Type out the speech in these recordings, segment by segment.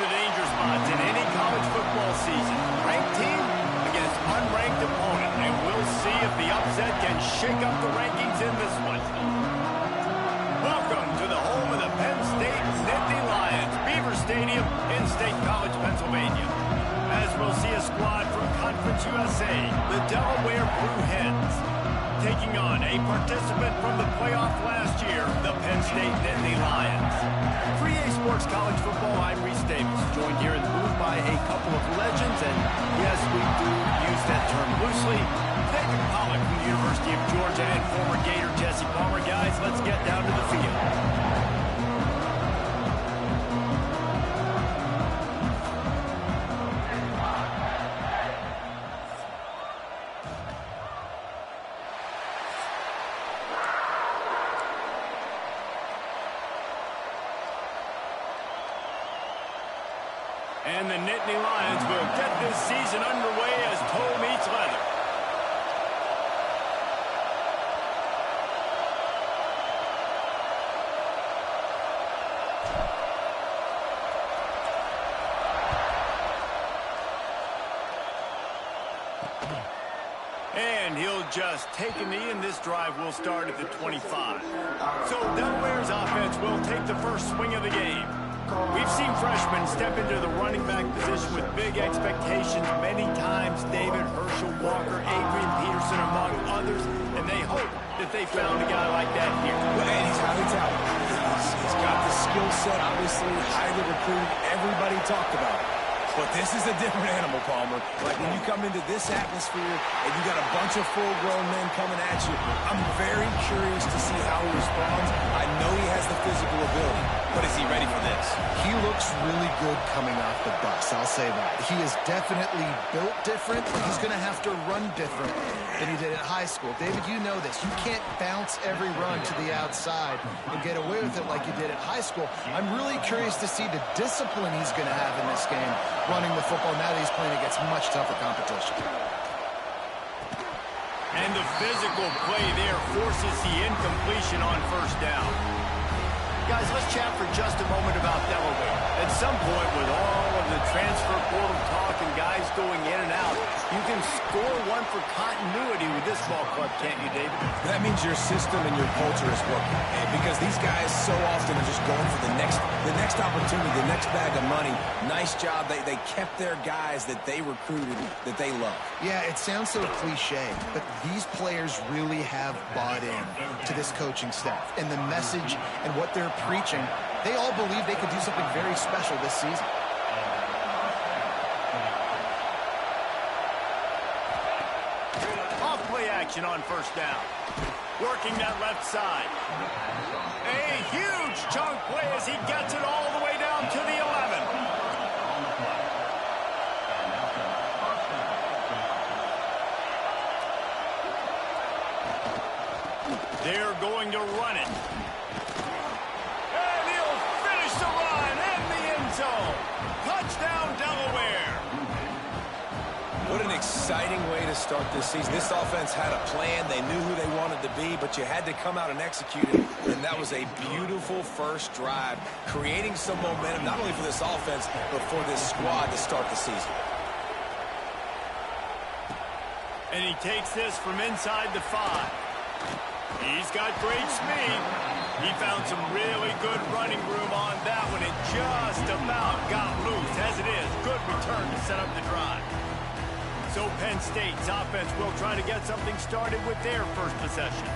the danger spots in any college football season. Ranked team against unranked opponent. And we'll see if the upset can shake up the rankings in this one. Welcome to the home of the Penn State Nittany Lions, Beaver Stadium in State College, Pennsylvania. As we'll see a squad from Conference USA, the Delaware Blue Hens, taking on a participant from the playoff last year, the Penn State Nittany Lions. For EA Sports College Football, I'm Reese Davis, joined here in the booth by a couple of legends, and yes, we do use that term loosely. David Pollock from the University of Georgia and former Gator Jesse Palmer. Guys, let's get down to the field. And the Nittany Lions will get this season underway as toe meets leather. And he'll just take a knee, and this drive will start at the 25. So Delaware's offense will take the first swing of the game. We've seen freshmen step into the running back position with big expectations many times. David, Herschel Walker, Adrian Peterson, among others. And they hope that they found a guy like that here. Well, and he's highly talented. He's got the skill set, obviously, highly recruited. Everybody talked about it. But this is a different animal, Palmer. Like when you come into this atmosphere and you got a bunch of full-grown men coming at you, I'm very curious to see how he responds. I know he has the physical ability, but is he ready for this? He looks really good coming off the bus, I'll say that. He is definitely built different, but he's going to have to run different than he did at high school. David, you know this. You can't bounce every run to the outside and get away with it like you did at high school. I'm really curious to see the discipline he's going to have in this game, running the football now that he's playing against much tougher competition. And the physical play there forces the incompletion on first down. Guys, let's chat for just a moment about Delaware. At some point, with all of the transfer portal talk and guys going in and out, you can score one for continuity with this ball club, can't you, David? That means your system and your culture is working. Because these guys so often are just going for the next opportunity, the next bag of money. Nice job. They kept their guys that they recruited, that they love. Yeah, it sounds so cliche, but these players really have bought in to this coaching staff and the message and what they're preaching. They all believe they could do something very special this season. Off play action on first down. Working that left side. A huge chunk play as he gets it all the way down to the 11. They're going to run it. And he'll finish the run in the end zone. Touchdown, Delaware. What an exciting way to start this season. This offense had a plan. They knew who they wanted to be, but you had to come out and execute it. And that was a beautiful first drive, creating some momentum, not only for this offense, but for this squad to start the season. And he takes this from inside the 5. He's got great speed. He found some really good running room on that one. It just about got loose. As it is, good return to set up the drive. So Penn State's offense will try to get something started with their first possession.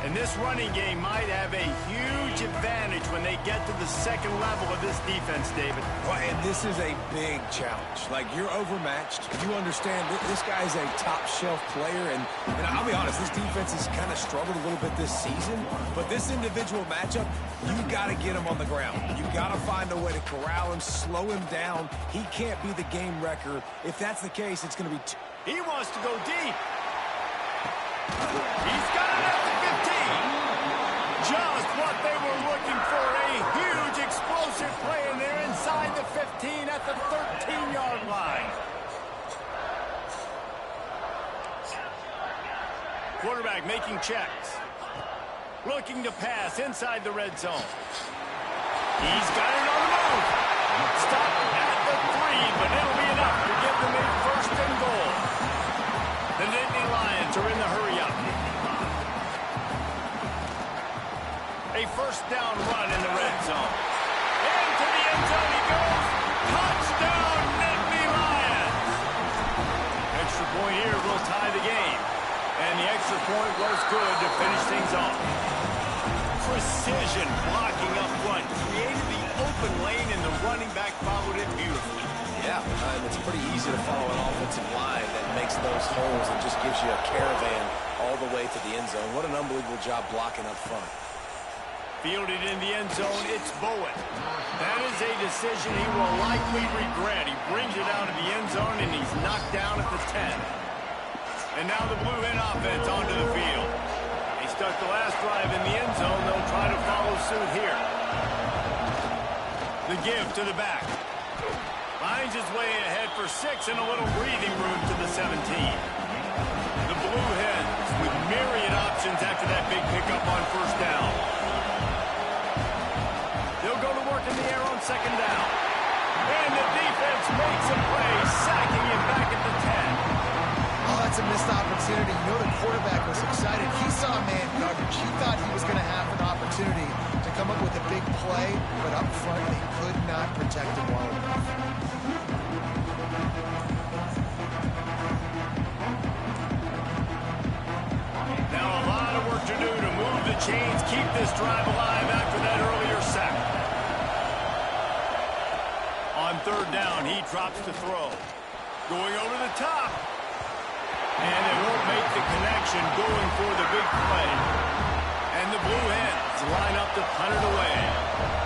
And this running game might have a huge advantage when they get to the second level of this defense, David. Well, and this is a big challenge. Like, you're overmatched. You understand that this guy's a top-shelf player. And I'll be honest, this defense has kind of struggled a little bit this season. But this individual matchup, you got to get him on the ground. You got to find a way to corral him, slow him down. He can't be the game wrecker. If that's the case, it's going to be... He wants to go deep. He's got it at the 15. Just what they were looking for. A huge explosive play, and they're inside the 15 at the 13-yard line. Quarterback making checks. Looking to pass inside the red zone. He's got it on the move. Stop precision blocking up front. Created the open lane, and the running back followed it beautifully. Yeah, it's pretty easy to follow an offensive line that makes those holes and just gives you a caravan all the way to the end zone. What an unbelievable job blocking up front. Fielded in the end zone, it's Bowen. That is a decision he will likely regret. He brings it out of the end zone, and he's knocked down at the 10. And now the Blue Hen offense onto the field. He stuck the last drive in the end zone. They'll try to follow suit here. The give to the back. Finds his way ahead for 6 and a little breathing room to the 17. The Blue Hens with myriad options after that big pickup on first down. They'll go to work in the air on second down. And the defense makes a play, sacking him back at the 10. Oh, that's a missed opportunity. You know the quarterback was excited. He saw man coverage. He thought he was going to have an opportunity to come up with a big play, but up front they could not protect him well enough. Now a lot of work to do to move the chains, keep this drive alive after that earlier sack. On third down, he drops to throw. Going over the top. And they won't make the connection, going for the big play. And the Blue Hens line up to punt it away.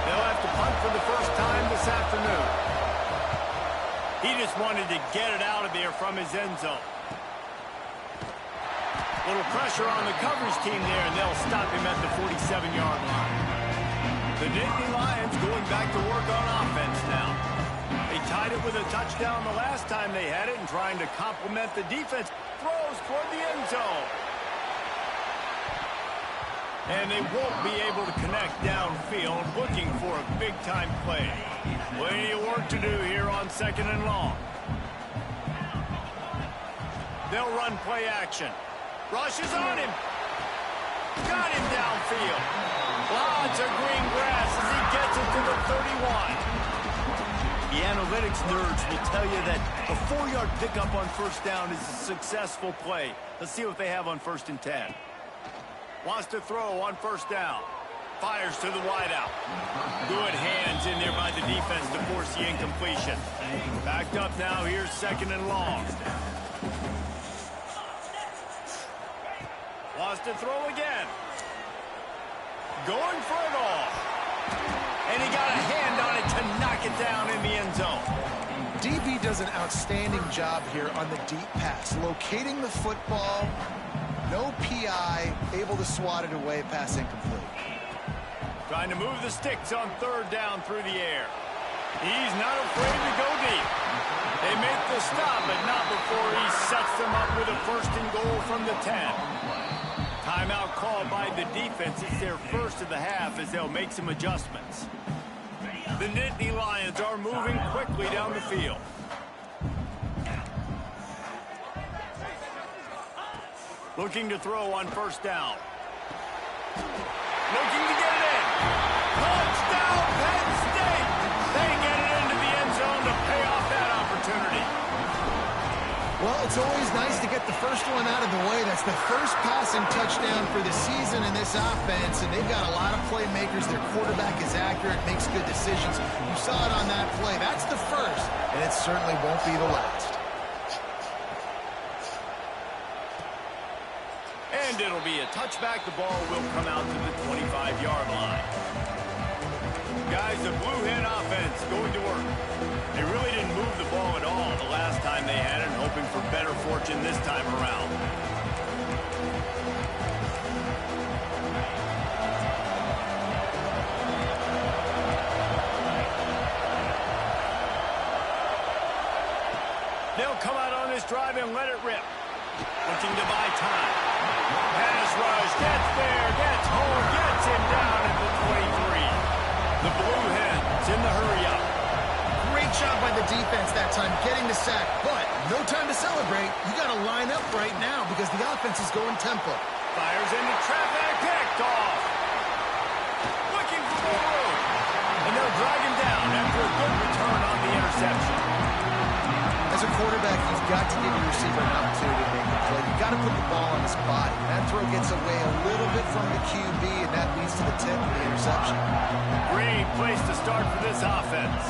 They'll have to punt for the first time this afternoon. He just wanted to get it out of there from his end zone. Little pressure on the coverage team there, and they'll stop him at the 47-yard line. The Nittany Lions going back to work on offense now. They tied it with a touchdown the last time they had it, and trying to complement the defense. Throws toward the end zone. And they won't be able to connect downfield, looking for a big-time play. Plenty of work to do here on second and long. They'll run play action. Rushes on him. Got him downfield. Lots of green grass as he gets it to the 31. The analytics nerds will tell you that a 4-yard pickup on first down is a successful play. Let's see what they have on 1st and 10. Wants to throw on first down. Fires to the wideout. Good hands in there by the defense to force the incompletion. Backed up now. Here's second and long. Wants to throw again. Going for it all. And he got a hand on it to knock it down in the end zone. DB does an outstanding job here on the deep pass. Locating the football, no PI, able to swat it away, pass incomplete. Trying to move the sticks on third down through the air. He's not afraid to go deep. They make the stop, but not before he sets them up with a 1st and goal from the 10. Timeout called by the defense. It's their first of the half as they'll make some adjustments. The Nittany Lions are moving quickly down the field. Looking to throw on first down. Looking to get it in. Touchdown, Penn State! They get it into the end zone to pay off that opportunity. Well, it's always nice to get the first one out of the way. That's the first passing touchdown for the season in this offense, and they've got a lot of playmakers. Their quarterback is accurate, makes good decisions. You saw it on that play. That's the first, and it certainly won't be the last. And it'll be a touchback. The ball will come out to the 25-yard line. Guys, the Blue Hen offense going to work. They really didn't move the ball at all the last time they had it, hoping for better fortune this time around. They'll come out on this drive and let it rip. Looking to buy time. Pass rush, gets there, gets home, gets him down at the 23. The Blue Hens in the hurry-up. Great job by the defense that time, getting the sack. But no time to celebrate. You got to line up right now because the offense is going tempo. Fires into traffic, picked off. Looking for more room. And they'll drag him down after a good return on the interception. As a quarterback, quarterback, you've got to give your receiver an opportunity to make a play. You've got to put the ball on his body. That throw gets away a little bit from the QB, and that leads to the tip of the interception. Great place to start for this offense.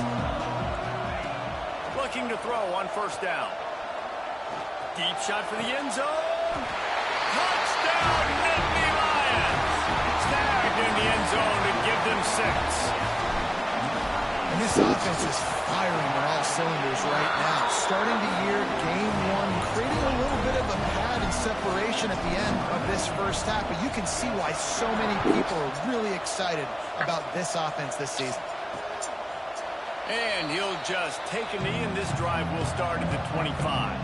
Looking to throw on first down. Deep shot for the end zone. Touchdown, Nittany Lions. Snagged in the end zone to give them 6. And this offense is firing on all cylinders right now. Starting the year, game 1, creating a little bit of a pad and separation at the end of this first half. But you can see why so many people are really excited about this offense this season. And he'll just take a knee, and this drive will start at the 25.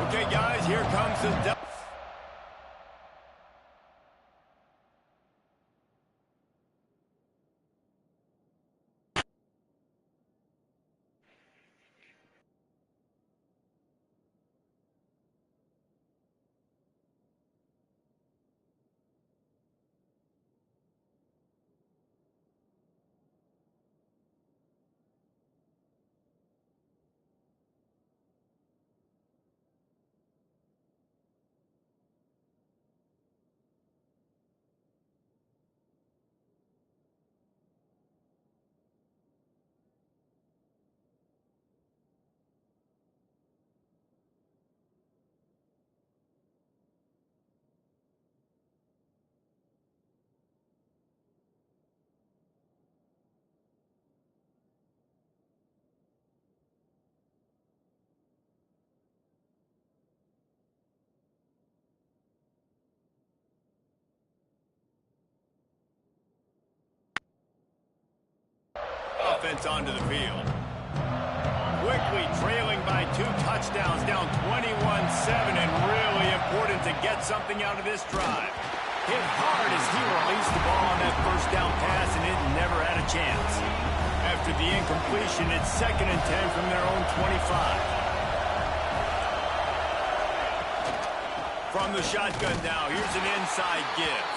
Okay, guys, here comes the... Offense onto the field. Quickly trailing by 2 touchdowns, down 21-7, and really important to get something out of this drive. Hit hard as he released the ball on that first down pass, and it never had a chance. After the incompletion, it's 2nd and 10 from their own 25. From the shotgun now, here's an inside give.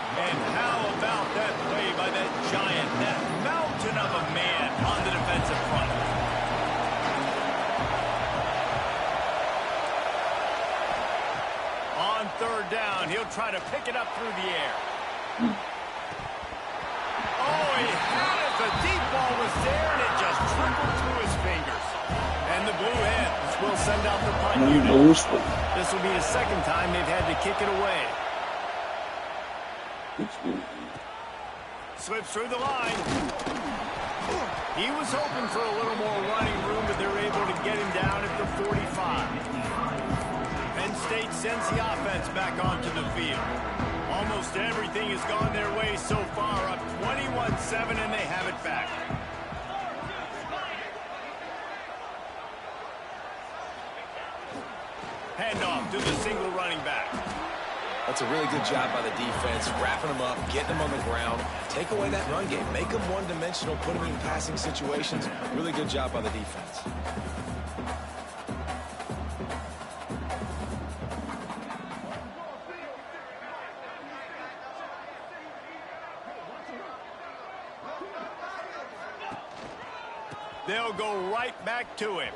And how about that play by that giant, that mountain of a man on the defensive front? On 3rd down, he'll try to pick it up through the air. Oh, he had it. The deep ball was there, and it just trickled through his fingers. And the Blue Hens will send out the punt unit. This will be the 2nd time they've had to kick it away. Slips through the line. He was hoping for a little more running room, but they're able to get him down at the 45. Penn State sends the offense back onto the field. Almost everything has gone their way so far, up 21-7, and they have it back. Handoff to the single running back. That's a really good job by the defense, wrapping them up, getting them on the ground. Take away that run game. Make them one-dimensional, put them in passing situations. Really good job by the defense. They'll go right back to him.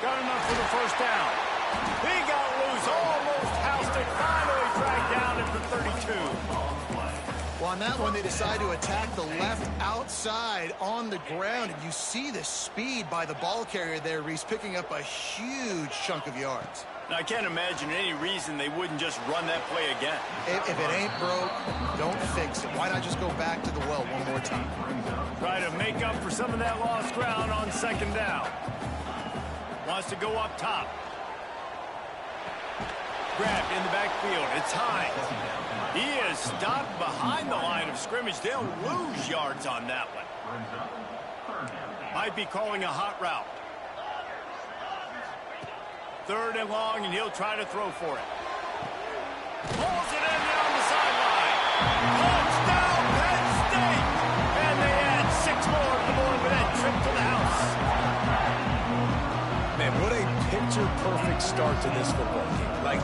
Got enough for the first down. He got loose, almost housed it, finally dragged down at the 32. Well, on that one, they decide to attack the left outside on the ground, and you see the speed by the ball carrier there, Reese, picking up a huge chunk of yards. Now, I can't imagine any reason they wouldn't just run that play again. If it ain't broke, don't fix it. Why not just go back to the well one more time? Try to make up for some of that lost ground on 2nd down. Wants to go up top. Grabbed in the backfield. It's high. He is stopped behind the line of scrimmage. They'll lose yards on that one. Might be calling a hot route. 3rd and long, and he'll try to throw for it. Pulls it in down the sideline. Touchdown, Penn State! And they add 6 more to the board with that trip to the house. Man, what a picture-perfect perfect start to this football game. Like,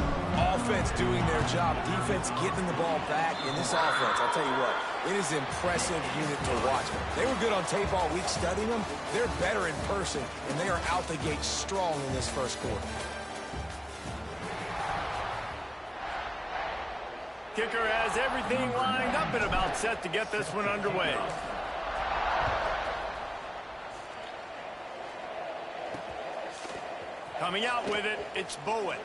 offense doing their job, defense getting the ball back, and this offense, I'll tell you what, it is an impressive unit to watch. They were good on tape all week studying them. They're better in person, and they are out the gate strong in this first quarter. Kicker has everything lined up and about set to get this one underway. Coming out with it, it's Bowen.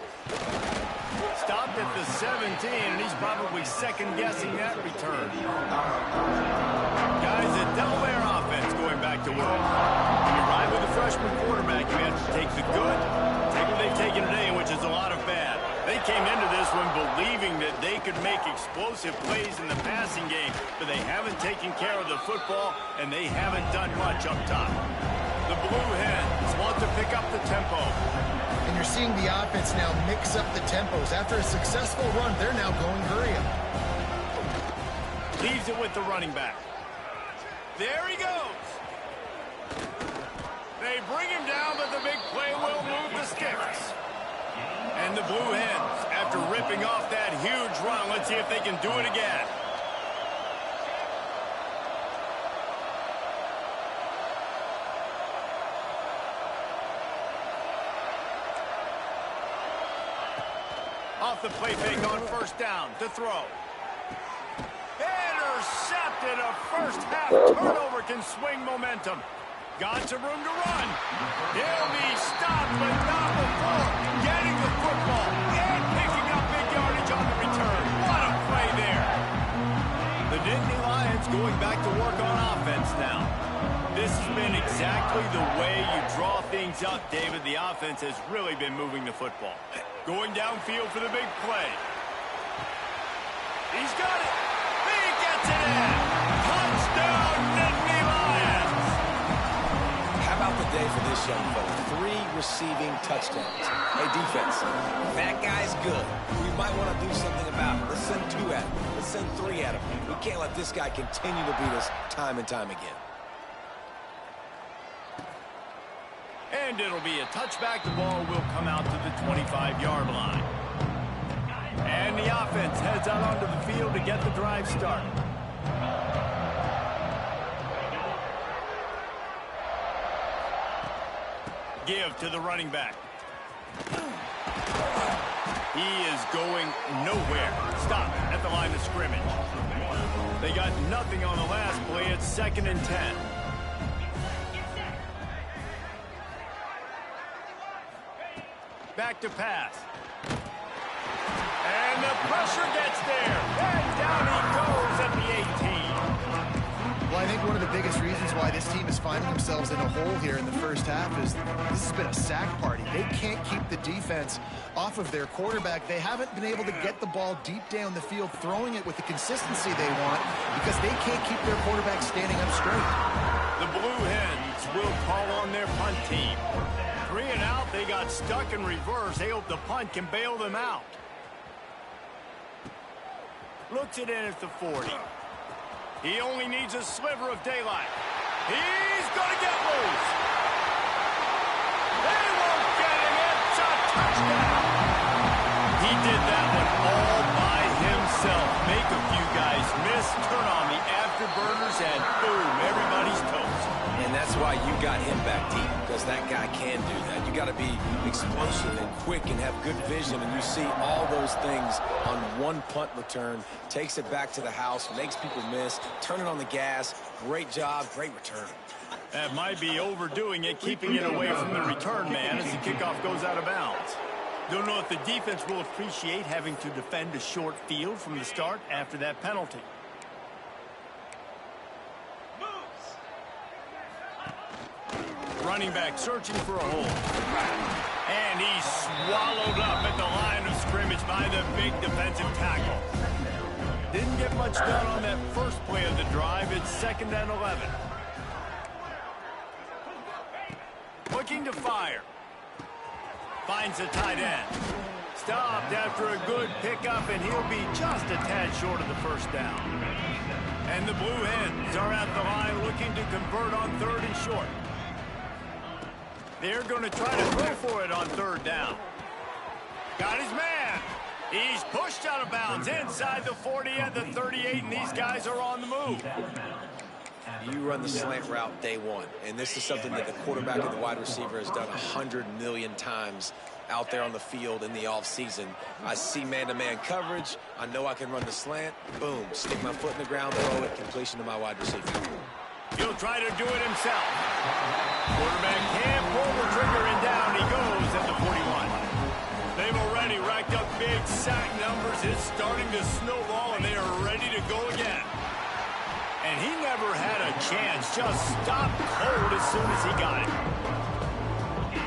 Stopped at the 17, and he's probably second-guessing that return. Guys, the Delaware offense going back to work. When you ride with a freshman quarterback, you have to take the good, take what they've taken today, which is a lot of bad. They came into this one believing that they could make explosive plays in the passing game, but they haven't taken care of the football, and they haven't done much up top. The Blue Hens want to pick up the tempo. And you're seeing the offense now mix up the tempos. After a successful run, they're now going hurry up. Leaves it with the running back. There he goes. They bring him down, but the big play will move the sticks. And the Blue Hens, after ripping off that huge run, let's see if they can do it again. Off the play fake on first down to throw. Intercepted. A first half turnover can swing momentum. Got some room to run. He'll be stopped, but not before getting the football and picking up big yardage on the return. What a play there. The Nittany Lions going back to work on offense now. This has been exactly the way you draw things up, David. The offense has really been moving the football. Going downfield for the big play. He's got it. He gets it in. Touchdown, Nittany Lions. How about the day for this young fella? 3 receiving touchdowns. Hey, defense, that guy's good. We might want to do something about it. Let's send 2 at him. Let's send 3 at him. We can't let this guy continue to beat us time and time again. And it'll be a touchback. The ball will come out to the 25-yard line. And the offense heads out onto the field to get the drive started. Give to the running back. He is going nowhere. Stop at the line of scrimmage. They got nothing on the last play. It's 2nd and 10. Back to pass. And the pressure gets there. And down he goes at the 18. Well, I think one of the biggest reasons why this team is finding themselves in a hole here in the first half is this has been a sack party. They can't keep the defense off of their quarterback. They haven't been able to get the ball deep down the field, throwing it with the consistency they want because they can't keep their quarterback standing up straight. The Blue Hens will call on their punt team. 3 and out, they got stuck in reverse. They hope the punt can bail them out. Looks it in at the 40. He only needs a sliver of daylight. He's going to get loose. They won't get him. It's a touchdown. He did that one all by himself. Make a few guys miss, turn on the afterburners, and boom, everybody's toast. And that's why you got him back deep, because that guy can do that. You got to be explosive and quick and have good vision, and you see all those things on one punt return. Takes it back to the house, makes people miss, turning on the gas. Great job, great return. That might be overdoing it, keeping it away from the return man as the kickoff goes out of bounds. Don't know if the defense will appreciate having to defend a short field from the start after that penalty. Running back searching for a hole. And he's swallowed up at the line of scrimmage by the big defensive tackle. Didn't get much done on that first play of the drive. It's 2nd and 11. Looking to fire. Finds the tight end. Stopped after a good pickup, and he'll be just a tad short of the first down. And the Blue Hens are at the line looking to convert on 3rd and short. They're going to try to go for it on 3rd down. Got his man. He's pushed out of bounds inside the 40 and the 38, and these guys are on the move. You run the slant route day one, and this is something that the quarterback and the wide receiver has done 100 million times out there on the field in the offseason. I see man-to-man coverage. I know I can run the slant. Boom, stick my foot in the ground, throw it, completion to my wide receiver. He'll try to do it himself. Quarterback can't pull the trigger, and down he goes at the 41. They've already racked up big sack numbers. It's starting to snowball, and they are ready to go again. And he never had a chance. Just stopped cold as soon as he got it.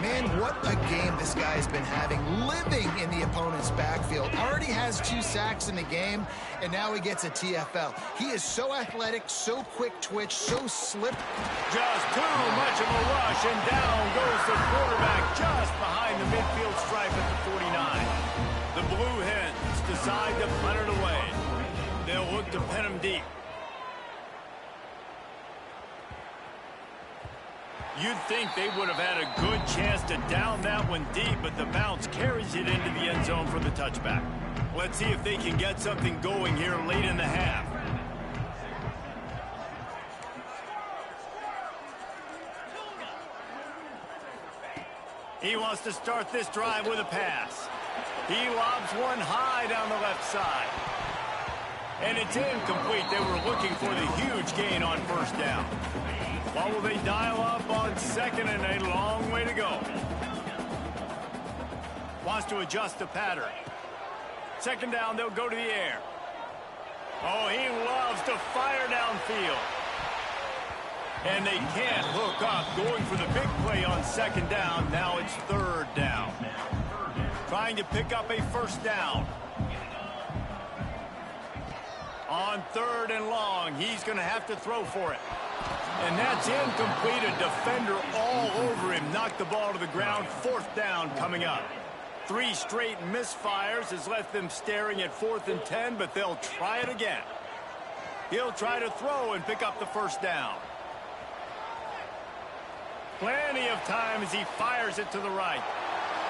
Man, what a game this guy's been having, living in the opponent's backfield. Already has 2 sacks in the game, and now he gets a TFL. He is so athletic, so quick twitch, so slip. Just too much of a rush, and down goes the quarterback just behind the midfield stripe at the 49. The Blue Hens decide to punt it away. They'll look to pin him deep. You'd think they would have had a good chance to down that one deep, but the bounce carries it into the end zone for the touchback. Let's see if they can get something going here late in the half. He wants to start this drive with a pass. He lobs one high down the left side. And it's incomplete. They were looking for the huge gain on first down. What will they dial up on second, and a long way to go? Wants to adjust the pattern. Second down, they'll go to the air. Oh, he loves to fire downfield. And they can't hook up, going for the big play on second down. Now it's third down. Trying to pick up a first down. On third and long, he's going to have to throw for it. And that's incomplete. A defender all over him. Knocked the ball to the ground. Fourth down coming up. 3 straight misfires has left them staring at 4th and 10, but they'll try it again. He'll try to throw and pick up the first down. Plenty of time as he fires it to the right.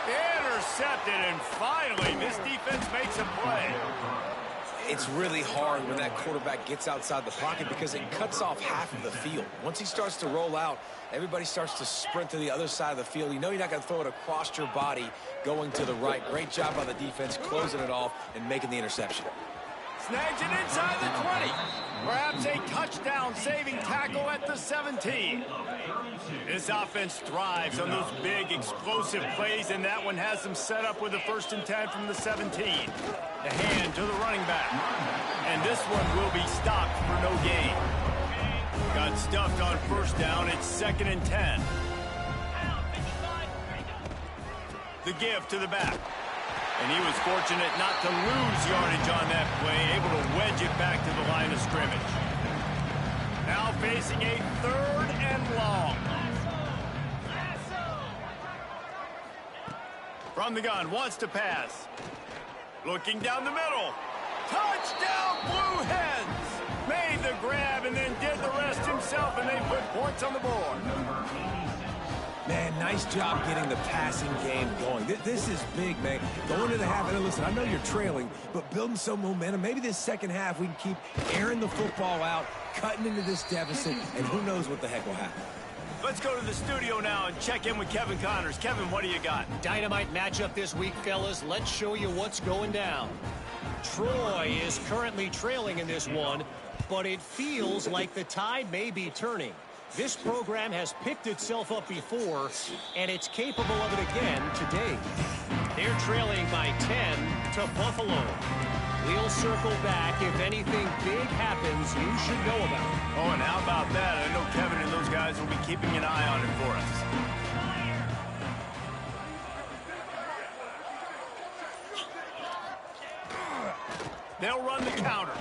Intercepted, and finally this defense makes a play. It's really hard when that quarterback gets outside the pocket because it cuts off half of the field. Once he starts to roll out, everybody starts to sprint to the other side of the field. You know you're not going to throw it across your body going to the right. Great job by the defense closing it off and making the interception. Snags it inside the 20. Perhaps a touchdown-saving tackle at the 17. This offense thrives on those big, explosive plays, and that one has them set up with a 1st and 10 from the 17. The hand to the running back. And this one will be stopped for no gain. Got stuffed on first down. It's 2nd and 10. The give to the back. And he was fortunate not to lose yardage on that play, able to wedge it back to the line of scrimmage. Now facing a 3rd and long. From the gun, wants to pass. Looking down the middle. Touchdown, Blue Hens! Made the grab and then did the rest himself, and they put points on the board. Man, nice job getting the passing game going. This is big, man. Going to the half, and listen, I know you're trailing, but building some momentum. Maybe this second half we can keep airing the football out, cutting into this deficit, and who knows what the heck will happen. Let's go to the studio now and check in with Kevin Connors. Kevin, what do you got? Dynamite matchup this week, fellas. Let's show you what's going down. Troy is currently trailing in this one, but it feels like the tide may be turning. This program has picked itself up before, and it's capable of it again today. They're trailing by 10 to Buffalo. We'll circle back if anything big happens you should know about. Oh, and how about that? I know Kevin and those guys will be keeping an eye on it for us. They'll run the counter.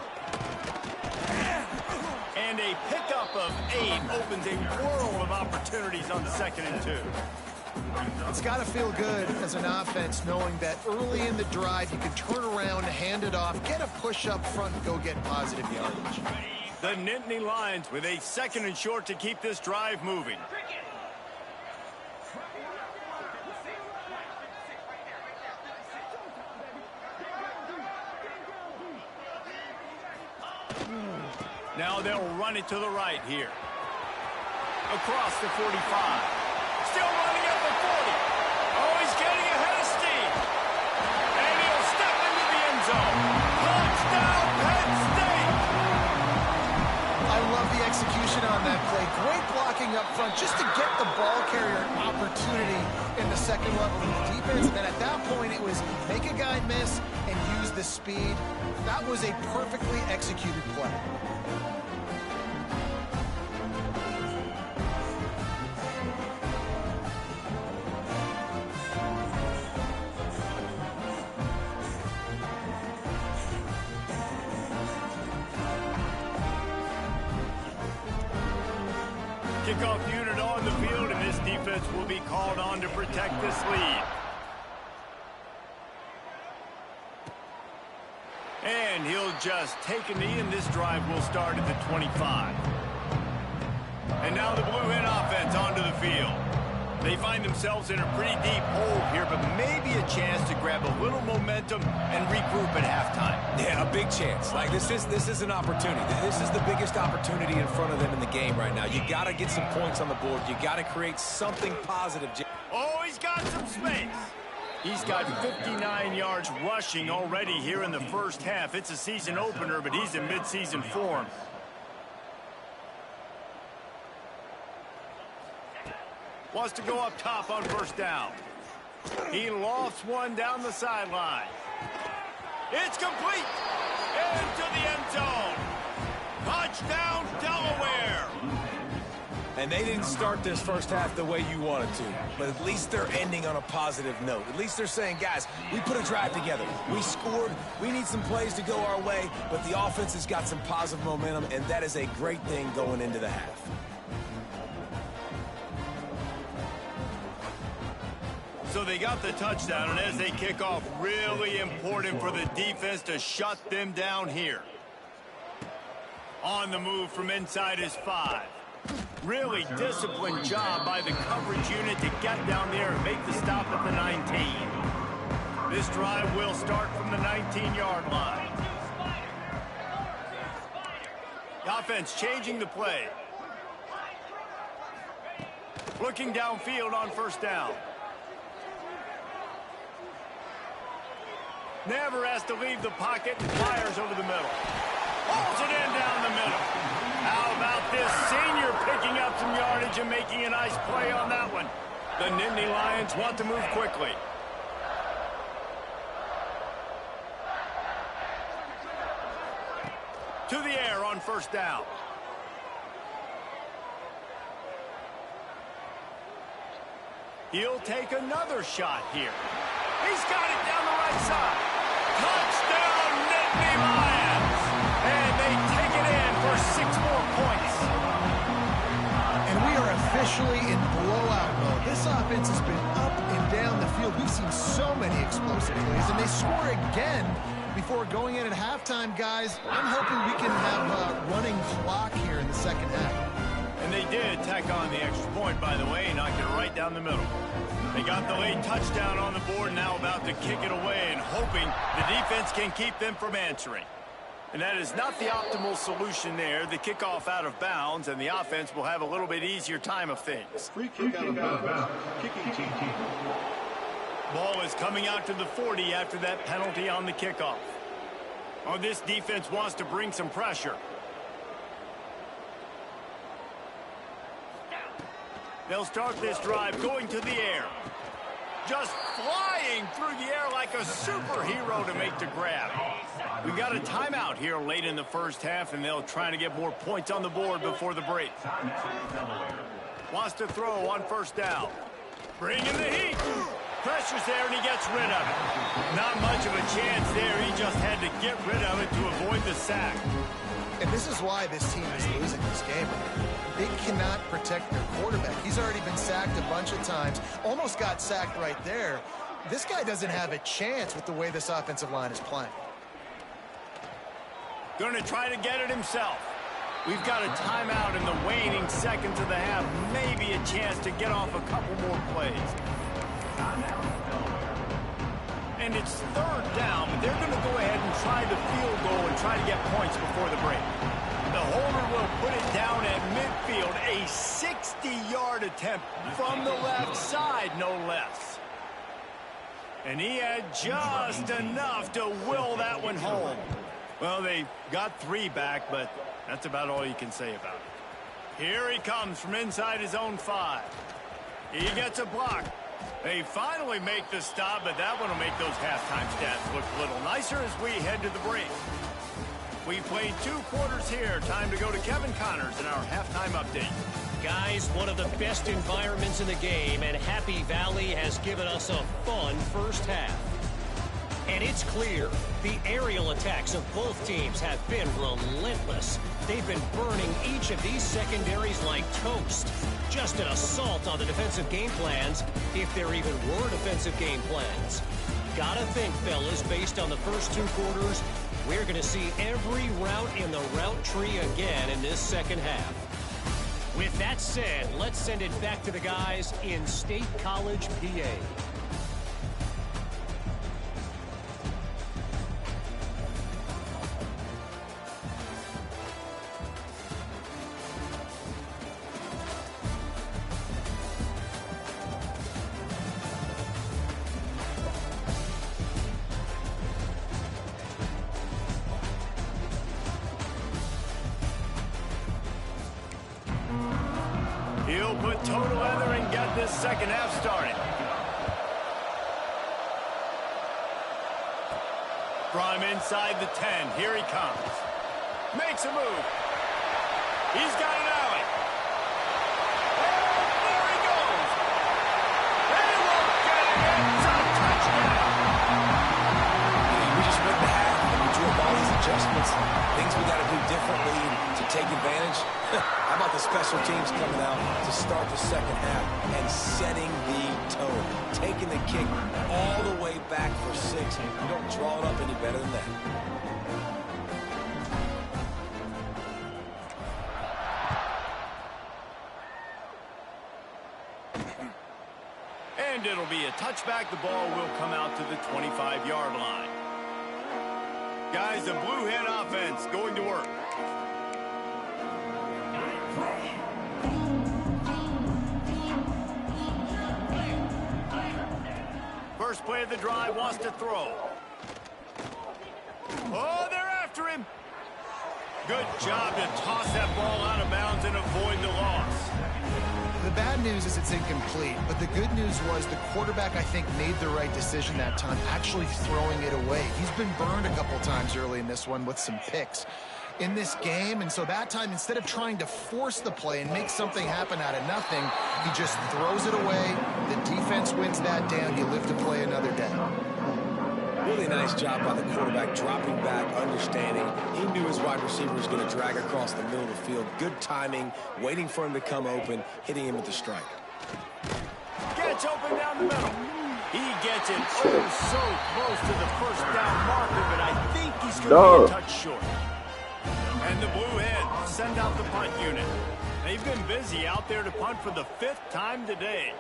And a pickup of 8 opens a world of opportunities on 2nd and 2. It's got to feel good as an offense knowing that early in the drive you can turn around, hand it off, get a push up front, and go get positive yardage. The Nittany Lions with a 2nd and short to keep this drive moving. Now they'll run it to the right here. Across the 45. Still running at the 40. Oh, he's getting ahead of steam. And he'll step into the end zone. Touchdown, Penn State! I love the execution on that play. Great blocking up front just to get the ball carrier an opportunity in the second level of the defense. And then at that point, it was make a guy miss and use the speed. That was a perfectly executed play. Kickoff unit on the field, and this defense will be called on to protect this lead. And he'll just take a knee, and this drive will start at the 25. And now the Blue Hen offense onto the field. They find themselves in a pretty deep hole here, but maybe a chance to grab a little momentum and regroup at halftime. Yeah, a big chance. Like, this is an opportunity. This is the biggest opportunity in front of them in the game right now. You got to get some points on the board. You got to create something positive. Oh, he's got some space. He's got 59 yards rushing already here in the first half. It's a season opener, but he's in midseason form. Wants to go up top on first down. He lofts one down the sideline. It's complete. Into the end zone. Touchdown, Delaware. And they didn't start this first half the way you wanted to, but at least they're ending on a positive note. At least they're saying, guys, we put a drive together. We scored. We need some plays to go our way, but the offense has got some positive momentum, and that is a great thing going into the half. So they got the touchdown, and as they kick off, really important for the defense to shut them down here. On the move from inside his 5. Really disciplined job by the coverage unit to get down there and make the stop at the 19. This drive will start from the 19-yard line. The offense changing the play. Looking downfield on first down. Never has to leave the pocket and fires over the middle. Pulls it in down the middle. How about this senior picking up some yardage and making a nice play on that one? The Nittany Lions want to move quickly. To the air on first down. He'll take another shot here. He's got it down the right side. Touchdown, Nittany Lions! And they take it in for 6 more points. And we are officially in blowout mode. This offense has been up and down the field. We've seen so many explosive plays, and they score again before going in at halftime, guys. I'm hoping we can have a running clock here in the second half. And they did tack on the extra point, by the way, knocked it right down the middle. They got the late touchdown on the board, now about to kick it away and hoping the defense can keep them from answering. And that is not the optimal solution there. The kickoff out of bounds, and the offense will have a little bit easier time of things. Free kick out of bounds. Kicking team. Ball is coming out to the 40 after that penalty on the kickoff. Oh, this defense wants to bring some pressure. They'll start this drive going to the air. Just flying through the air like a superhero to make the grab. We got a timeout here late in the first half, and they'll try to get more points on the board before the break. Wants to throw on first down. Bring in the heat. Pressure's there, and he gets rid of it. Not much of a chance there. He just had to get rid of it to avoid the sack. And this is why this team is losing this game. They cannot protect their quarterback. He's already been sacked a bunch of times. Almost got sacked right there. This guy doesn't have a chance with the way this offensive line is playing. Going to try to get it himself. We've got a timeout in the waning seconds of the half. Maybe a chance to get off a couple more plays. And it's third down, but they're going to go ahead and try the field goal and try to get points before the break. the holder will put it down at midfield. A 60-yard attempt from the left side, no less. And he had just enough to will that one home. Well, they got 3 back, but that's about all you can say about it. Here he comes from inside his own 5. He gets a block. They finally make the stop, but that one will make those halftime stats look a little nicer as we head to the break. We played 2 quarters here. Time to go to Kevin Connors in our halftime update. Guys, one of the best environments in the game, and Happy Valley has given us a fun first half. And it's clear, the aerial attacks of both teams have been relentless. They've been burning each of these secondaries like toast. Just an assault on the defensive game plans, if there even were defensive game plans. Gotta think, fellas, based on the first 2 quarters, we're going to see every route in the route tree again in this second half. With that said, let's send it back to the guys in State College, PA. He'll put total leather and get this second half started. From inside the 10, here he comes. Makes a move. He's got an alley. Oh, there he goes. They won't get it. It's a touchdown. We just went to half and we drew up all these adjustments, things we got to do differently to take advantage. How about the special teams coming out to start the second half and setting the tone, taking the kick all the way back for 6. You don't draw it up any better than that. And it'll be a touchback. The ball will come out to the 25-yard line. Guys, the Blue Hen offense going to work. First play of the drive, wants to throw. Oh, they're after him. Good job to toss that ball out of bounds and avoid the loss. The bad news is it's incomplete, but the good news was the quarterback, I think, made the right decision that time, actually throwing it away. He's been burned a couple times early in this one with some picks in this game, and so that time, instead of trying to force the play and make something happen out of nothing, he just throws it away. The defense wins that down. You live to play another day. Really nice job by the quarterback, dropping back, understanding. He knew his wide receiver was going to drag across the middle of the field. Good timing, waiting for him to come open, hitting him with the strike. Gets open down the middle. He gets it so close to the first down marker, but I think he's going to be a touch short. And the Blue Hens send out the punt unit. They've been busy out there to punt for the 5th time today.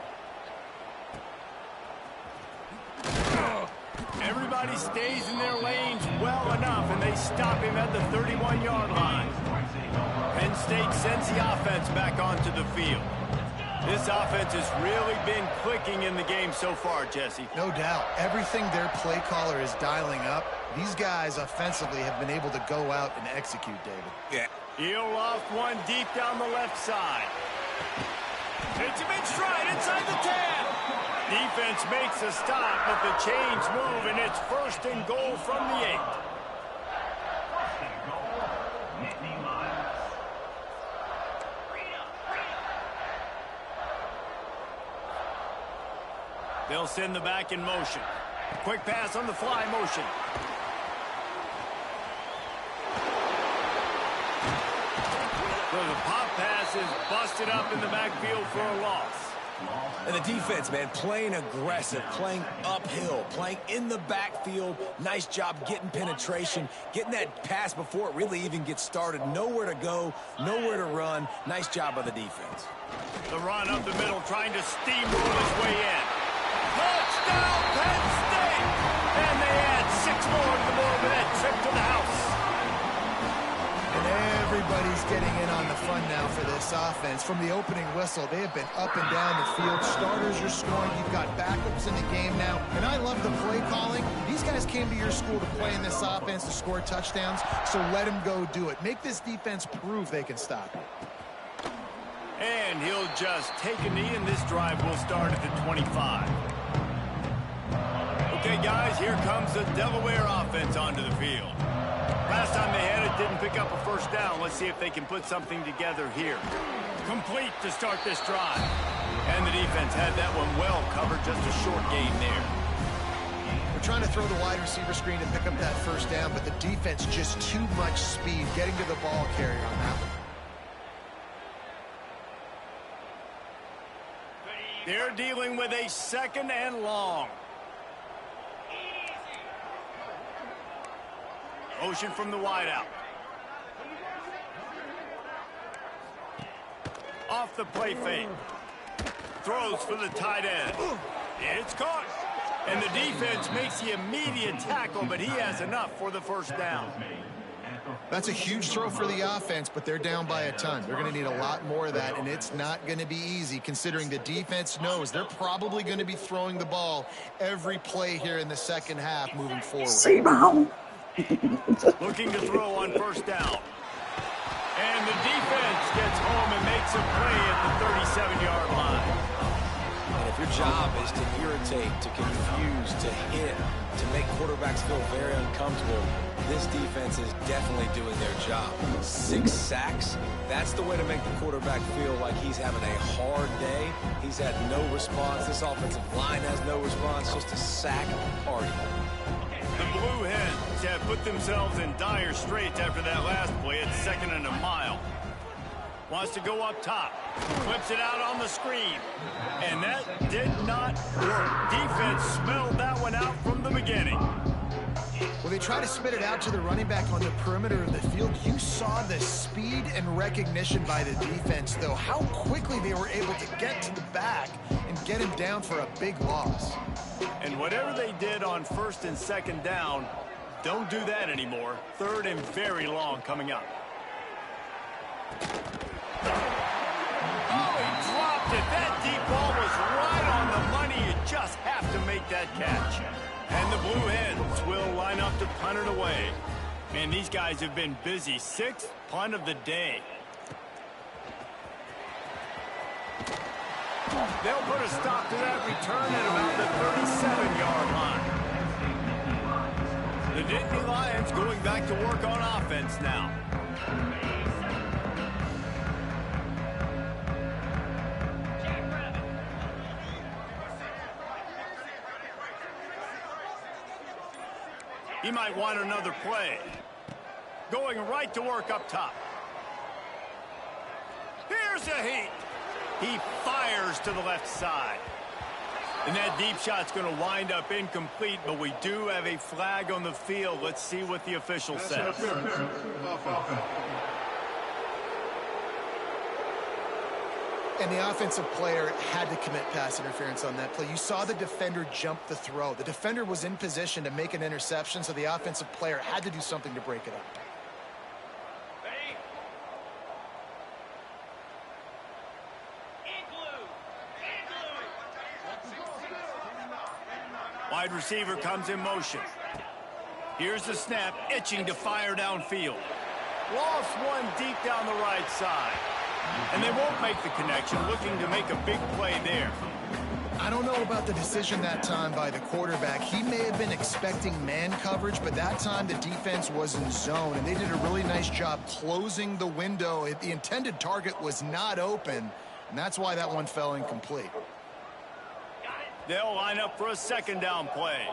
Everybody stays in their lanes well enough, and they stop him at the 31-yard line. Penn State sends the offense back onto the field. This offense has really been clicking in the game so far, Jesse. No doubt. Everything their play caller is dialing up, these guys offensively have been able to go out and execute, David. Yeah. He'll loft one deep down the left side. It's him in stride inside the 10. Defense makes a stop, but the chains move, and it's 1st and goal from the 8. They'll send the back in motion. Quick pass on the fly motion. So the pop pass is busted up in the backfield for a loss. And the defense, man, playing aggressive, playing uphill, playing in the backfield. Nice job getting penetration, getting that pass before it really even gets started. Nowhere to go, nowhere to run. Nice job by the defense. The run up the middle, trying to steamroll his way in. Touchdown, Penn State! And they add 6 more to the Moorhead trip to the house. And Everybody's getting in on the fun now for this offense. From the opening whistle, they have been up and down the field. Starters are scoring. You've got backups in the game now. And I love the play calling. These guys came to your school to play in this offense to score touchdowns, so let them go do it. Make this defense prove they can stop it. And he'll just take a knee, and this drive will start at the 25. Okay, guys, here comes the Delaware offense onto the field. Last time they had it, didn't pick up a first down. Let's see if they can put something together here. Complete to start this drive. And the defense had that one well covered, just a short gain there. We're trying to throw the wide receiver screen to pick up that first down, but the defense just too much speed getting to the ball carrier on that one. They're dealing with a 2nd and long. Motion from the wideout. Off the play fake. Throws for the tight end. It's caught. And the defense makes the immediate tackle, but he has enough for the first down. That's a huge throw for the offense, but they're down by a ton. They're going to need a lot more of that, and it's not going to be easy considering the defense knows they're probably going to be throwing the ball every play here in the second half moving forward. Looking to throw on first down. And the defense gets home and makes a play at the 37-yard line. And if your job is to irritate, to confuse, to hit, to make quarterbacks feel very uncomfortable, this defense is definitely doing their job. 6 sacks, that's the way to make the quarterback feel like he's having a hard day. He's had no response. This offensive line has no response, just a sack party. The Blue Hens have put themselves in dire straits after that last play at 2nd and a mile. Wants to go up top. Flips it out on the screen. And that did not work. Defense smelled that one out from the beginning. Well, they try to spit it out to the running back on the perimeter of the field. You saw the speed and recognition by the defense, though. How quickly they were able to get to the back and get him down for a big loss. And whatever they did on 1st and 2nd down, don't do that anymore. 3rd and very long coming up. Oh, he dropped it. That deep ball was right on the money. You just have to make that catch. And the Blue Hens will line up to punt it away. Man, these guys have been busy. 6th punt of the day. They'll put a stop to that return at about the 37-yard line. The Nittany Lions going back to work on offense now. He might want another play. Going right to work up top. Here's a heat. He fires to the left side. And that deep shot's going to wind up incomplete, but we do have a flag on the field. Let's see what the official says. And the offensive player had to commit pass interference on that play. You saw the defender jump the throw. The defender was in position to make an interception, so the offensive player had to do something to break it up. Wide receiver comes in motion. Here's the snap, itching to fire downfield. Lost one deep down the right side. And they won't make the connection, looking to make a big play there. I don't know about the decision that time by the quarterback. He may have been expecting man coverage, but that time the defense was in zone, and they did a really nice job closing the window. The intended target was not open, and that's why that one fell incomplete. They'll line up for a 2nd down play.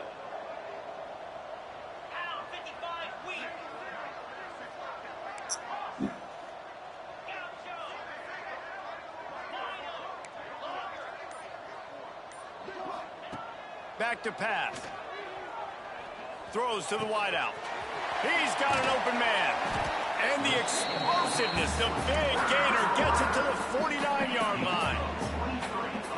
Back to pass. Throws to the wideout. He's got an open man. And the explosiveness, the big gainer gets it to the 49-yard line.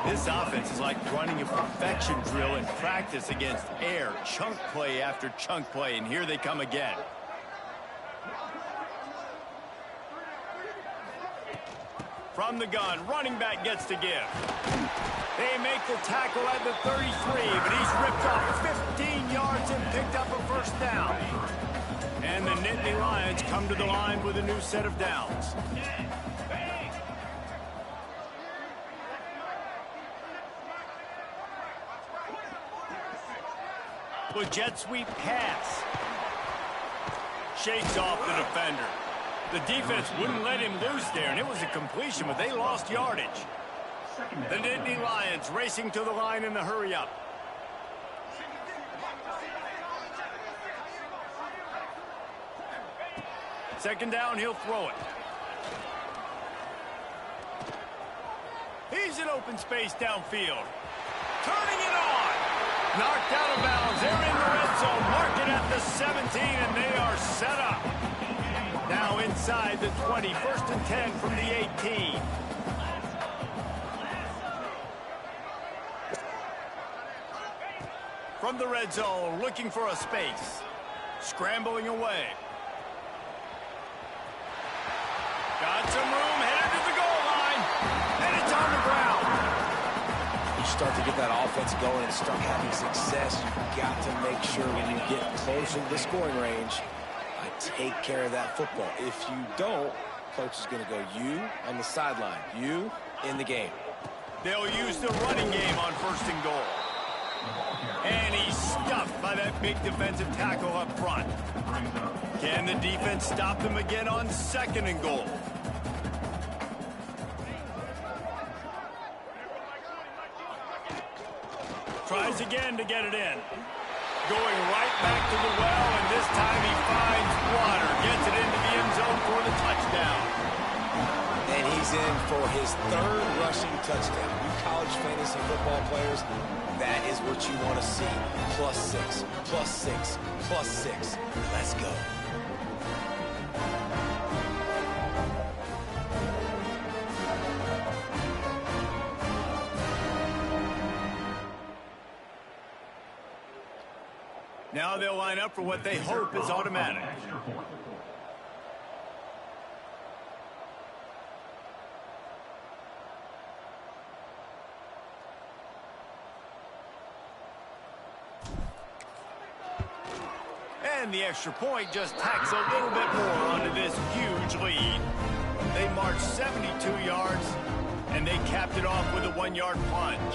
This offense is like running a perfection drill in practice against air. Chunk play after chunk play, and here they come again. From the gun, running back gets to give. They make the tackle at the 33, but he's ripped off 15 yards and picked up a first down. And the Nittany Lions come to the line with a new set of downs. With jet sweep pass. Shakes off the defender. The defense wouldn't let him loose there, and it was a completion, but they lost yardage. The Nittany Lions racing to the line in the hurry-up. Second down, he'll throw it. He's in open space downfield. Turning it on. Knocked out of bounds. They're in the red zone. Mark it at the 17, and they are set up. Now inside the 20. First and 10 from the 18. From the red zone, looking for a space. Scrambling away. Got some room, headed to the goal line. And it's on the ground. You start to get that offense going and start having success, you've got to make sure when you get closer to the scoring range, take care of that football. If you don't, coach is going to go you on the sideline, you in the game. They'll use the running game on first and goal. And he's stuffed by that big defensive tackle up front. Can the defense stop them again on second and goal? Tries again to get it in. Going right back to the well, and this time he finds water. Gets it into the end zone for the touchdown. And he's in for his third rushing touchdown. You college fantasy football players, that is what you want to see. +6, +6, +6. Let's go. Now they'll line up for what they hope is automatic. And the extra point just tacks a little bit more onto this huge lead. They marched 72 yards, and they capped it off with a 1-yard plunge.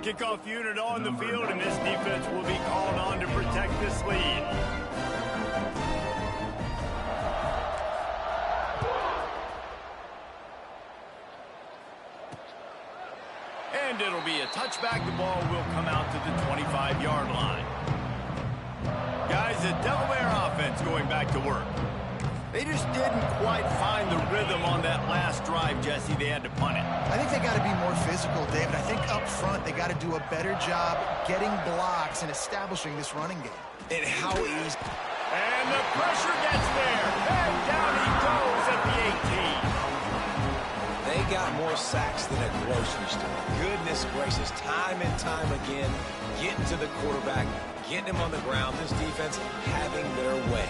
Kickoff unit on the field, and this defense will be called on to protect this lead. And it'll be a touchback. The ball will come out to the 25-yard line. Guys, the Delaware offense going back to work. They just didn't quite find the rhythm on that last drive, Jesse. They had to punt it. I think they got to be more physical, David. I think up front they got to do a better job getting blocks and establishing this running game. And how easy. And the pressure gets there. And down he goes at the 18. They got more sacks than a grocery store. Goodness gracious, time and time again, getting to the quarterback, getting him on the ground. This defense having their way.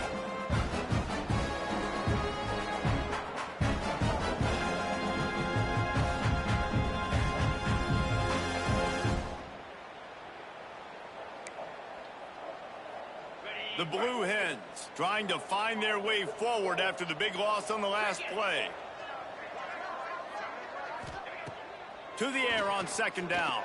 The Blue Hens trying to find their way forward after the big loss on the last play. To the air on second down.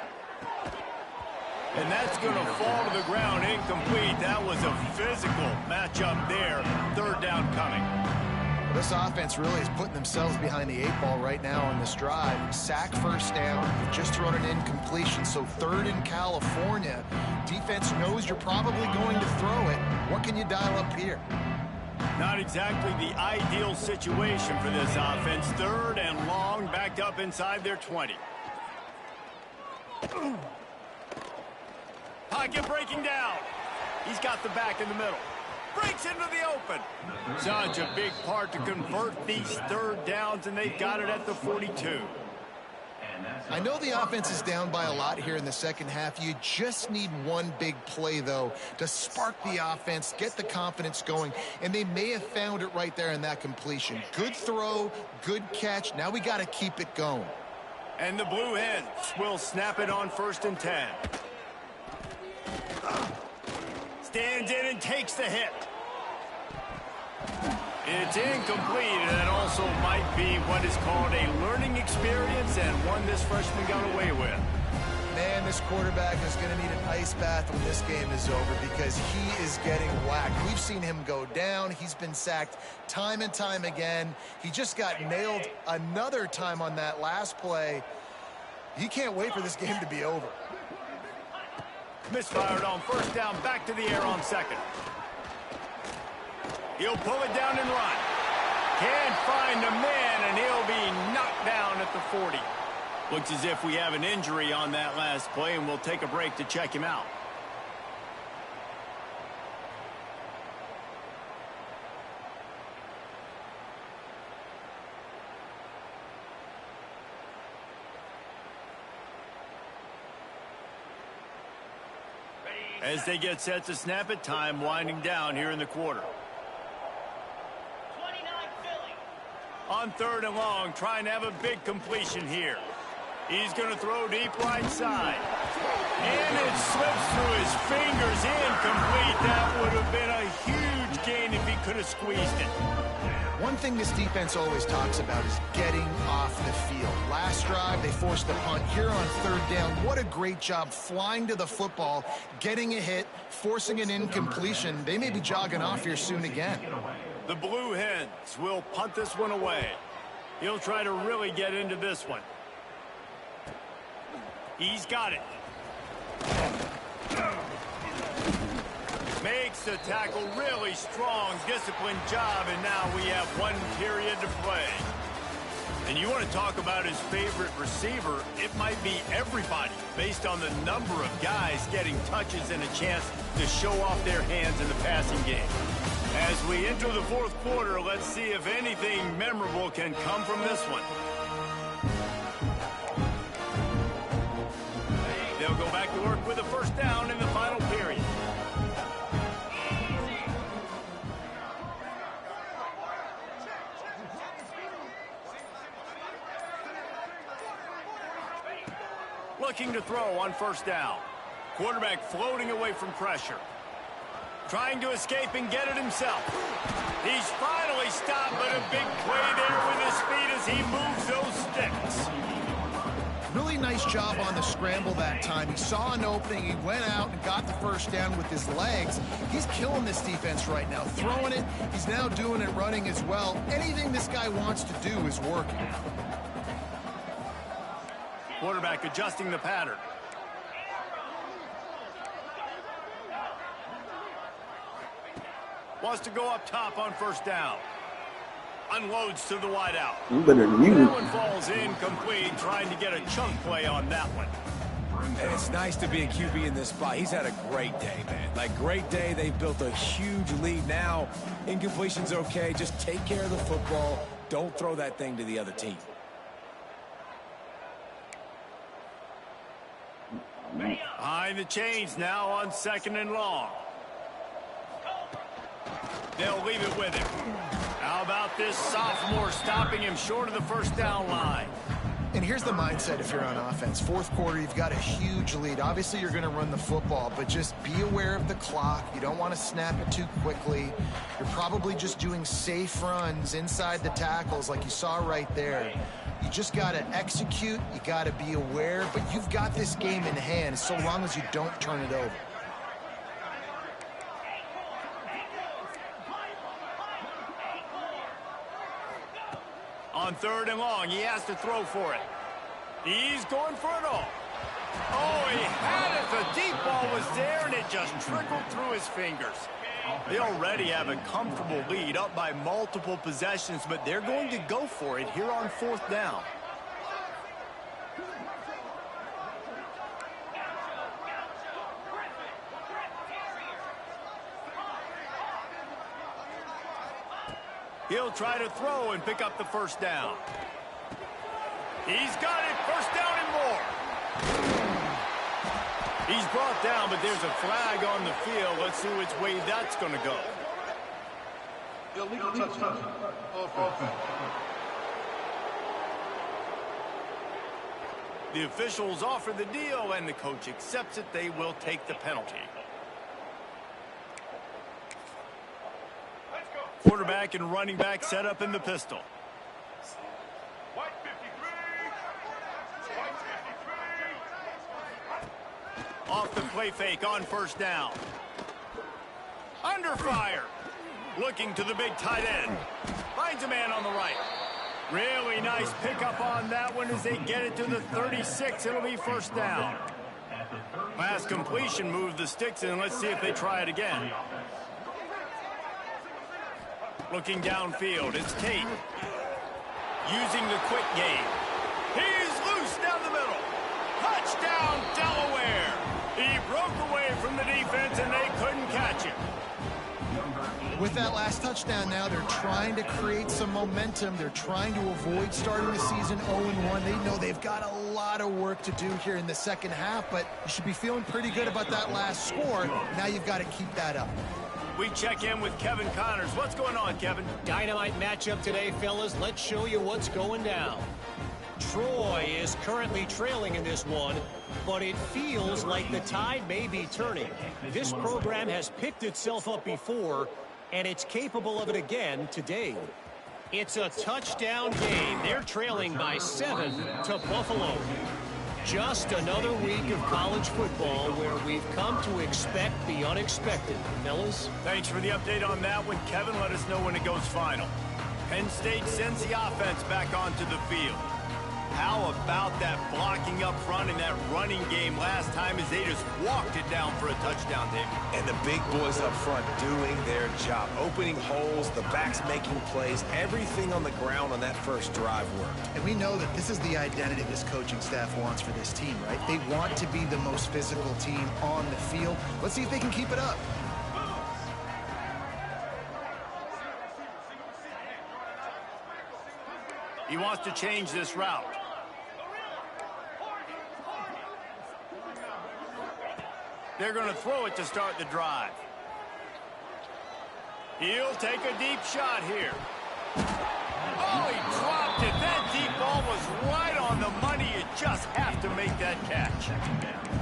And that's going to fall to the ground incomplete. That was a physical matchup there. Third down coming. Well, this offense really is putting themselves behind the 8-ball right now on this drive. Sack first down. You've just thrown an incompletion. So third in California. Defense knows you're probably going to throw it. What can you dial up here? Not exactly the ideal situation for this offense. Third and long, backed up inside their 20. Pocket breaking down. He's got the back in the middle. Breaks into the open. Such a big part to convert these third downs, and they've got it at the 42. I know the offense is down by a lot here in the second half. You just need one big play, though, to spark the offense, get the confidence going, and they may have found it right there in that completion. Good throw, good catch. Now we got to keep it going. And the Blue Hens will snap it on 1st and 10. Stands in and takes the hit. It's incomplete, and that also might be what is called a learning experience and one this freshman got away with. Man, this quarterback is going to need an ice bath when this game is over because he is getting whacked. We've seen him go down. He's been sacked time and time again. He just got nailed another time on that last play. He can't wait for this game to be over. Misfired on 1st down, back to the air on 2nd. He'll pull it down and run. Can't find the man, and he'll be knocked down at the 40. Looks as if we have an injury on that last play, and we'll take a break to check him out. As they get set to snap it, time winding down here in the quarter. On 3rd and long, trying to have a big completion here. He's going to throw deep right side. And it slips through his fingers, incomplete. That would have been a huge gain if he could have squeezed it. One thing this defense always talks about is getting off the field. Last drive, they forced the punt. Here on 3rd down, what a great job flying to the football, getting a hit, forcing an incompletion. They may be jogging off here soon again. The Blue Hens will punt this one away. He'll try to really get into this one. He's got it. Makes the tackle really strong, disciplined job, and now we have 1 period to play. And you want to talk about his favorite receiver, it might be everybody based on the number of guys getting touches and a chance to show off their hands in the passing game. As we enter the 4th quarter, let's see if anything memorable can come from this one. They'll go back to work with a 1st down in the final period. Looking to throw on 1st down. Quarterback floating away from pressure. Trying to escape and get it himself. He's finally stopped, but a big play there with his feet as he moves those sticks. Really nice job on the scramble that time. He saw an opening, he went out and got the 1st down with his legs. He's killing this defense right now, throwing it. He's now doing it running as well. Anything this guy wants to do is working. Quarterback adjusting the pattern. Wants to go up top on 1st down. Unloads to the wideout. That one falls incomplete, trying to get a chunk play on that one. And it's nice to be a QB in this spot. He's had a great day, man. Like, great day. They've built a huge lead. Now, incompletion's okay. Just take care of the football. Don't throw that thing to the other team. Behind the chains now on 2nd and long. They'll leave it with him. How about this sophomore stopping him short of the 1st down line? And here's the mindset if you're on offense. 4th quarter, you've got a huge lead. Obviously, you're going to run the football, but just be aware of the clock. You don't want to snap it too quickly. You're probably just doing safe runs inside the tackles like you saw right there. You just got to execute. You got to be aware, but you've got this game in hand so long as you don't turn it over. On 3rd and long, he has to throw for it. He's going for it all. Oh, he had it. The deep ball was there, and it just trickled through his fingers. They already have a comfortable lead, up by multiple possessions, but they're going to go for it here on 4th down. He'll try to throw and pick up the first down. He's got it. First down and more. He's brought down, but there's a flag on the field. Let's see which way that's going to go. Illegal touchdown. Offense. The officials offer the deal, and the coach accepts it. They will take the penalty. Quarterback and running back set up in the pistol. White 53. White 53. Off the play fake on first down. Under fire. Looking to the big tight end. Finds a man on the right. Really nice pickup on that one as they get it to the 36. It'll be first down. Pass completion, move the sticks in. Let's see if they try it again. Looking downfield, it's Tate. Using the quick game. He's loose down the middle. Touchdown, Delaware. He broke away from the defense, and they couldn't catch him. With that last touchdown now, they're trying to create some momentum. They're trying to avoid starting the season 0-1. They know they've got a lot of work to do here in the second half, but you should be feeling pretty good about that last score. Now you've got to keep that up. We check in with Kevin Connors. What's going on, Kevin? Dynamite matchup today, fellas. Let's show you what's going down. Troy is currently trailing in this one, but it feels like the tide may be turning. This program has picked itself up before, and it's capable of it again today. It's a touchdown game. They're trailing by 7 to Buffalo. Just another week of college football where we've come to expect the unexpected. Fellas? Thanks for the update on that one, Kevin. Let us know when it goes final. Penn State sends the offense back onto the field. How about that blocking up front in that running game last time as they just walked it down for a touchdown, David? And the big boys up front doing their job. Opening holes, the backs making plays, everything on the ground on that first drive worked. And we know that this is the identity this coaching staff wants for this team, right? They want to be the most physical team on the field. Let's see if they can keep it up. He wants to change this route. They're going to throw it to start the drive. He'll take a deep shot here. Oh, he dropped it. That deep ball was right on the money. You just have to make that catch.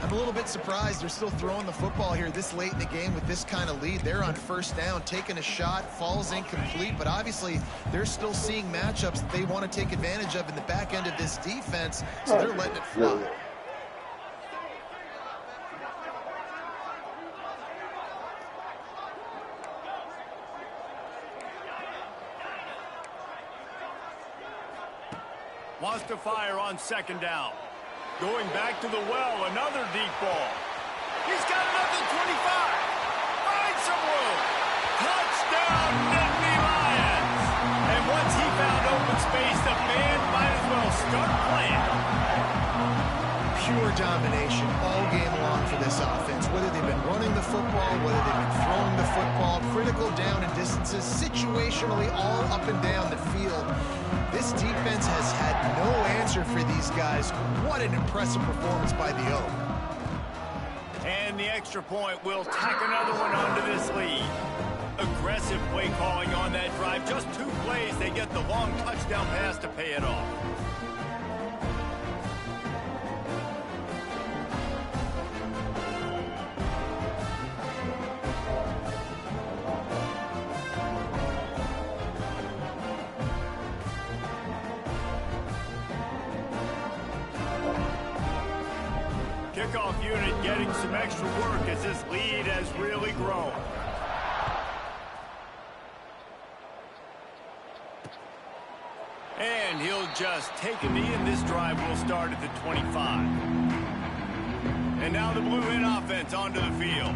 I'm a little bit surprised they're still throwing the football here this late in the game with this kind of lead. They're on first down, taking a shot, falls incomplete, but obviously they're still seeing matchups that they want to take advantage of in the back end of this defense, so they're letting it fly. Wants to fire on second down. Going back to the well, another deep ball. He's got another 25. Finds some room. Touchdown, Nittany Lions. And once he found open space, the band might as well start playing. Pure domination all game long for this offense. Whether they've been running the football, whether they've been throwing the football, critical down and distances, situationally all up and down the field. This defense has had no answer for these guys. What an impressive performance by the Oak. And the extra point will tack another one onto this lead. Aggressive play calling on that drive. Just 2 plays, they get the long touchdown pass to pay it off. Kickoff unit getting some extra work as this lead has really grown. And he'll just take a knee, and this drive will start at the 25. And now the Blue Hen offense onto the field.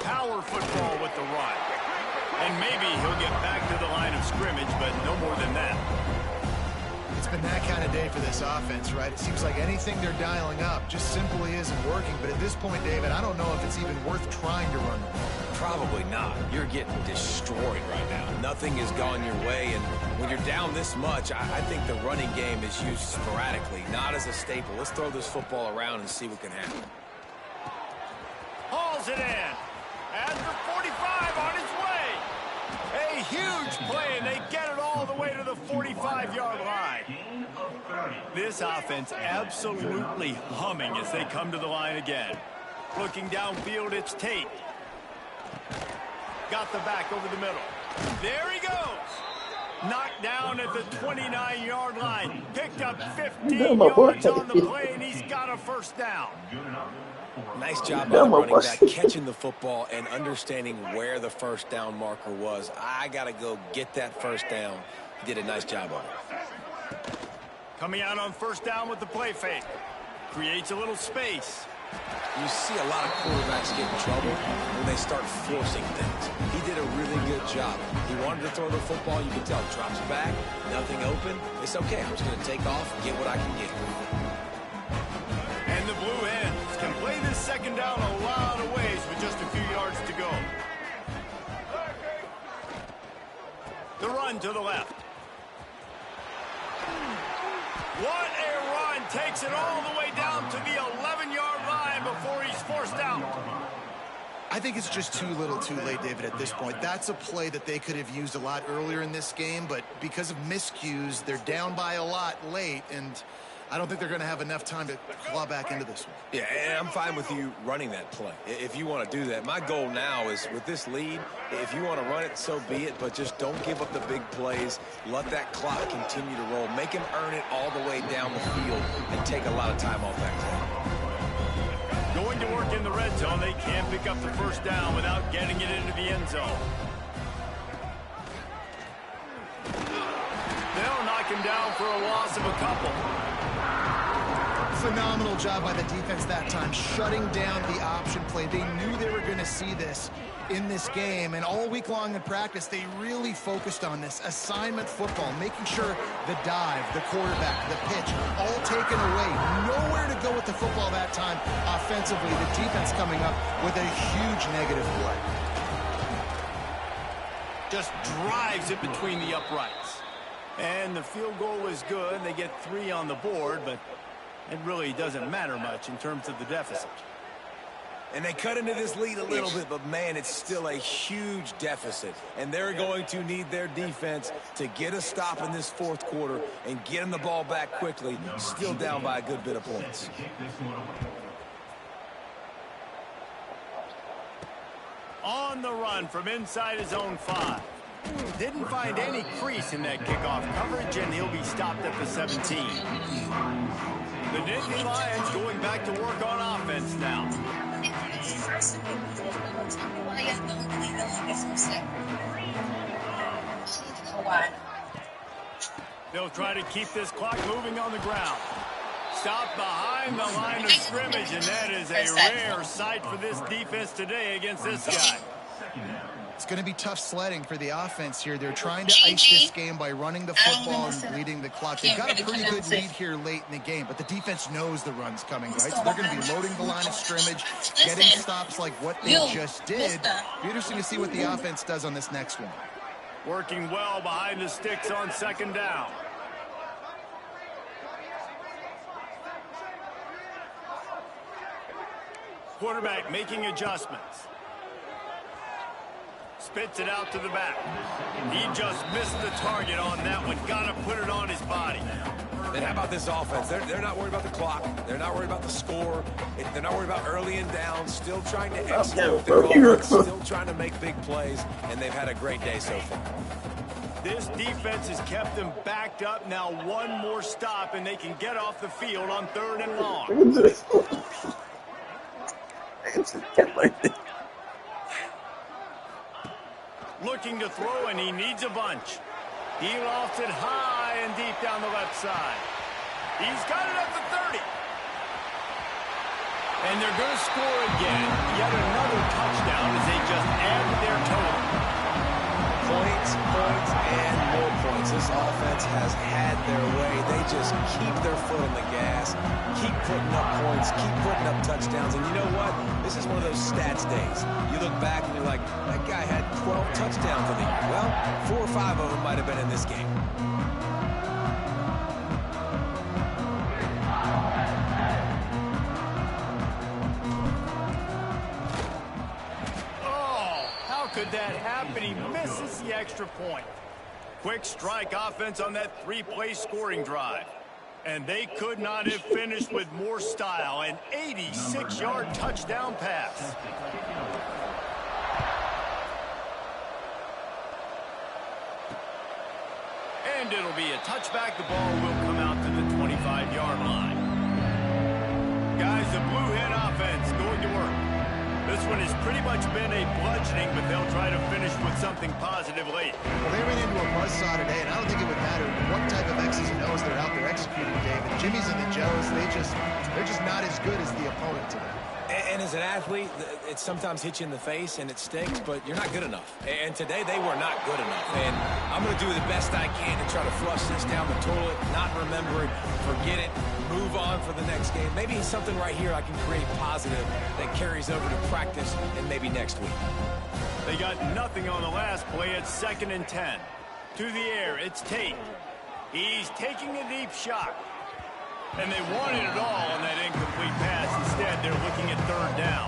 Power football with the run. And maybe he'll get back to the line of scrimmage, but no more than that. It's been that kind of day for this offense, right? It seems like anything they're dialing up just simply isn't working. But at this point, David, I don't know if it's even worth trying to run the ball. Probably not. You're getting destroyed right now. Nothing has gone your way, and when you're down this much, I think the running game is used sporadically, not as a staple. Let's throw this football around and see what can happen. Hauls it in. At the 45 on his way. A huge play, and they get it all the way to the 45-yard line. This offense absolutely humming as they come to the line again. Looking downfield, it's Tate. Got the back over the middle. There he goes. Knocked down at the 29-yard line. Picked up 15 yards on the play, and he's got a first down. Nice job by the running back catching the football and understanding where the first down marker was. I got to go get that first down. He did a nice job on it. Coming out on first down with the play fake. Creates a little space. You see a lot of quarterbacks get in trouble when they start forcing things. He did a really good job. He wanted to throw the football. You can tell. Drops back. Nothing open. It's okay. I'm just going to take off and get what I can get. And the Blue Hens can play this second down a lot of ways with just a few yards to go. The run to the left. What a run. Takes it all the way down to the 11-yard line before he's forced out. I think it's just too little too late, David, at this point. That's a play that they could have used a lot earlier in this game, but because of miscues, they're down by a lot late, and I don't think they're going to have enough time to claw back into this one. Yeah, and I'm fine with you running that play if you want to do that. My goal now is with this lead, if you want to run it, so be it, but just don't give up the big plays. Let that clock continue to roll. Make him earn it all the way down the field and take a lot of time off that clock. Going to work in the red zone, they can't pick up the first down without getting it into the end zone. They'll knock him down for a loss of a couple. Phenomenal job by the defense that time, shutting down the option play. They knew they were going to see this in this game, and all week long in practice, they really focused on this assignment football, making sure the dive, the quarterback, the pitch, all taken away. Nowhere to go with the football that time offensively. The defense coming up with a huge negative play. Just drives it between the uprights. And the field goal was good. They get 3 on the board, but it really doesn't matter much in terms of the deficit. And they cut into this lead a little bit, but, man, it's still a huge deficit. And they're going to need their defense to get a stop in this fourth quarter and get them the ball back quickly, still down by a good bit of points. On the run from inside his own 5. Didn't find any crease in that kickoff coverage, and he'll be stopped at the 17. The Nittany Lions going back to work on offense now. They'll try to keep this clock moving on the ground. Stopped behind the line of scrimmage, and that is a rare sight for this defense today against this guy. It's going to be tough sledding for the offense here. They're trying to ice this game by running the football and bleeding the clock. They've got a pretty good lead here late in the game, but the defense knows the run's coming, right? So they're going to be loading the line of scrimmage, getting stops like what they just did. Be interesting to see what the offense does on this next one. Working well behind the sticks on second down. Quarterback making adjustments. Spits it out to the back. He just missed the target on that one. Got to put it on his body. Then how about this offense? They're not worried about the clock. They're not worried about the score. They're not worried about early and down. Still trying to execute their offense. Still trying to make big plays, and they've had a great day so far. This defense has kept them backed up. Now one more stop, and they can get off the field on 3rd and long. Looking to throw, and he needs a bunch. He lofts it high and deep down the left side. He's got it at the 30. And they're going to score again. Yet another touchdown as they just add to their total. has had their way. They just keep their foot on the gas, keep putting up points, keep putting up touchdowns. And you know what? This is one of those stats days. You look back and you're like, that guy had 12 touchdowns in the year. Well, 4 or 5 of them might have been in this game. Could that happen? He misses the extra point. Quick strike offense on that 3-play scoring drive. And they could not have finished with more style. An 86-yard touchdown pass. And it'll be a touchback. The ball will come out to the 25-yard line. Guys, the Blue Hen offense going to work. This one has pretty much been a bludgeoning, but they'll try to finish with something positive late. Well, they ran into a buzzsaw today, and I don't think it would matter what type of X's and O's they're out there executing, David. Jimmy's and the Joes, they're just not as good as the opponent to them. And as an athlete, it sometimes hits you in the face and it stinks, but you're not good enough. And today they were not good enough. And I'm going to do the best I can to try to flush this down the toilet, not remember it, forget it, move on for the next game. Maybe it's something right here I can create positive that carries over to practice and maybe next week. They got nothing on the last play. It's 2nd and 10. To the air, it's Tate. He's taking a deep shot. And they wanted it all on that incomplete pass. Instead, they're looking at 3rd down.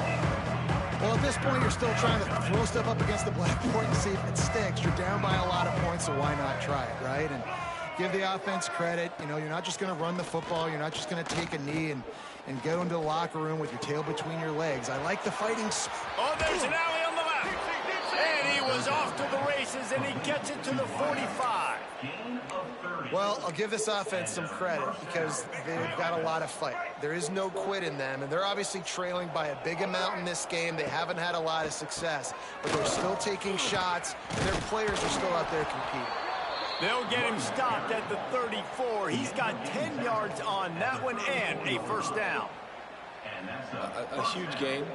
Well, at this point, you're still trying to throw stuff up against the blackboard and see if it sticks. You're down by a lot of points, so why not try it, right? And give the offense credit. You know, you're not just going to run the football. You're not just going to take a knee and go into the locker room with your tail between your legs. I like the fighting. Oh, there's an alley on the left. And he was off to the races, and he gets it to the 45. Well, I'll give this offense some credit because they've got a lot of fight. There is no quit in them, and they're obviously trailing by a big amount in this game. They haven't had a lot of success, but they're still taking shots, and their players are still out there competing. They'll get him stopped at the 34. He's got 10 yards on that one and a 1st down. A huge game.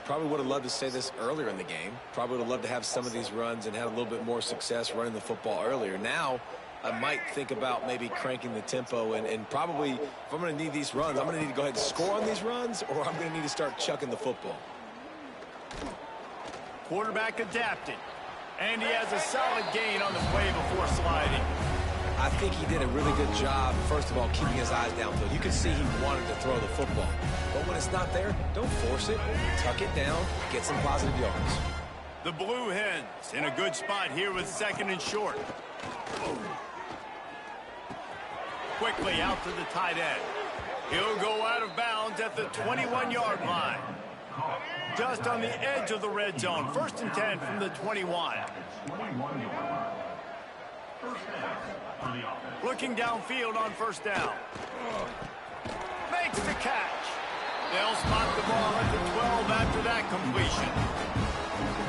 Probably would have loved to say this earlier in the game. Probably would have loved to have some of these runs and had a little bit more success running the football earlier. Now, I might think about maybe cranking the tempo and probably, if I'm going to need these runs, I'm going to need to go ahead and score on these runs, or I'm going to need to start chucking the football. Quarterback adapted. And he has a solid gain on the play before sliding. I think he did a really good job, first of all, keeping his eyes downfield. You could see he wanted to throw the football. But when it's not there, don't force it. Tuck it down. Get some positive yards. The Blue Hens in a good spot here with 2nd and short. Quickly out to the tight end. He'll go out of bounds at the 21-yard line. Just on the edge of the red zone. 1st and 10 from the 21. Looking downfield on 1st down. Makes the catch. They'll spot the ball at the 12 after that completion.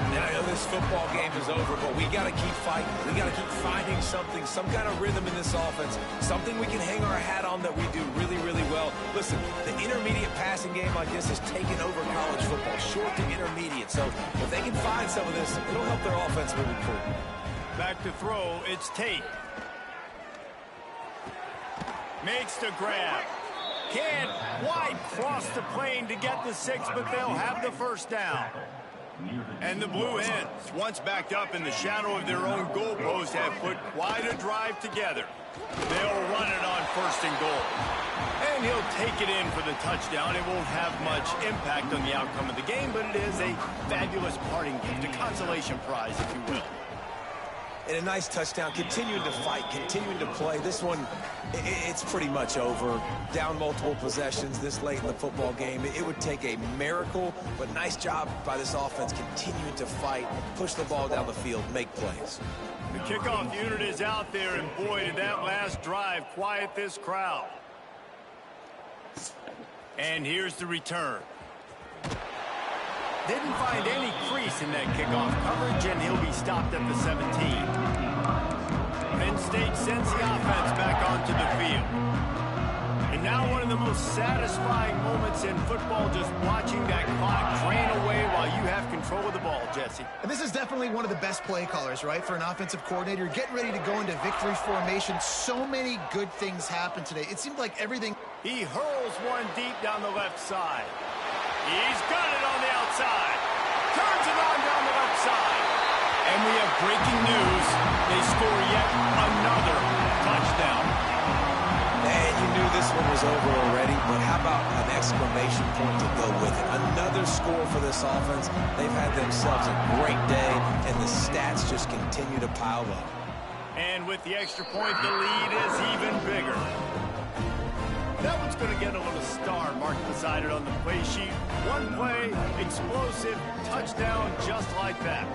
And I know this football game is over, but we got to keep fighting. We got to keep finding something, some kind of rhythm in this offense, something we can hang our hat on that we do really, really well. Listen, the intermediate passing game like this is taking over college football, short to intermediate. So if they can find some of this, it'll help their offense moving forward. Back to throw, it's Tate. Makes the grab. Can't quite cross the plane to get the 6, but they'll have the 1st down. And the Blue Hens, once backed up in the shadow of their own goalpost, have put quite a drive together. They'll run it on 1st and goal. And he'll take it in for the touchdown. It won't have much impact on the outcome of the game, but it is a fabulous parting gift, a consolation prize, if you will. And a nice touchdown, continuing to fight, continuing to play. This one, it's pretty much over. Down multiple possessions this late in the football game. It would take a miracle, but nice job by this offense continuing to fight, push the ball down the field, make plays. The kickoff unit is out there, and boy, did that last drive quiet this crowd. And here's the return. Didn't find any crease in that kickoff coverage, and he'll be stopped at the 17. Penn State sends the offense back onto the field. And now one of the most satisfying moments in football, just watching that clock drain away while you have control of the ball, Jesse. And this is definitely one of the best play callers, right, for an offensive coordinator. You're getting ready to go into victory formation. So many good things happened today. It seemed like everything... He hurls one deep down the left side. He's got it on the outside. Turns it on down the left side. And we have breaking news. They score yet another touchdown. Man, you knew this one was over already, but how about an exclamation point to go with it? Another score for this offense. They've had themselves a great day, and the stats just continue to pile up. And with the extra point, the lead is even bigger. That one's going to get a little star marked beside it on the play sheet. One play, explosive, touchdown just like that.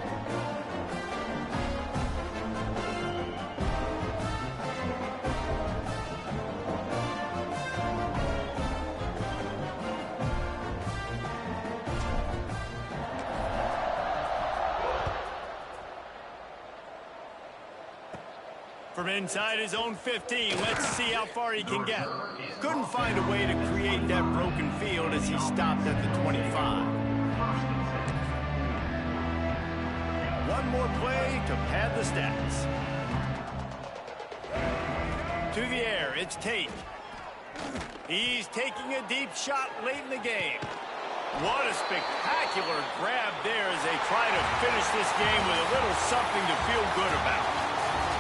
From inside his own 15, let's see how far he can get. Couldn't find a way to create that broken field as he stopped at the 25. One more play to pad the stats. To the air, it's Tate. He's taking a deep shot late in the game. What a spectacular grab there as they try to finish this game with a little something to feel good about.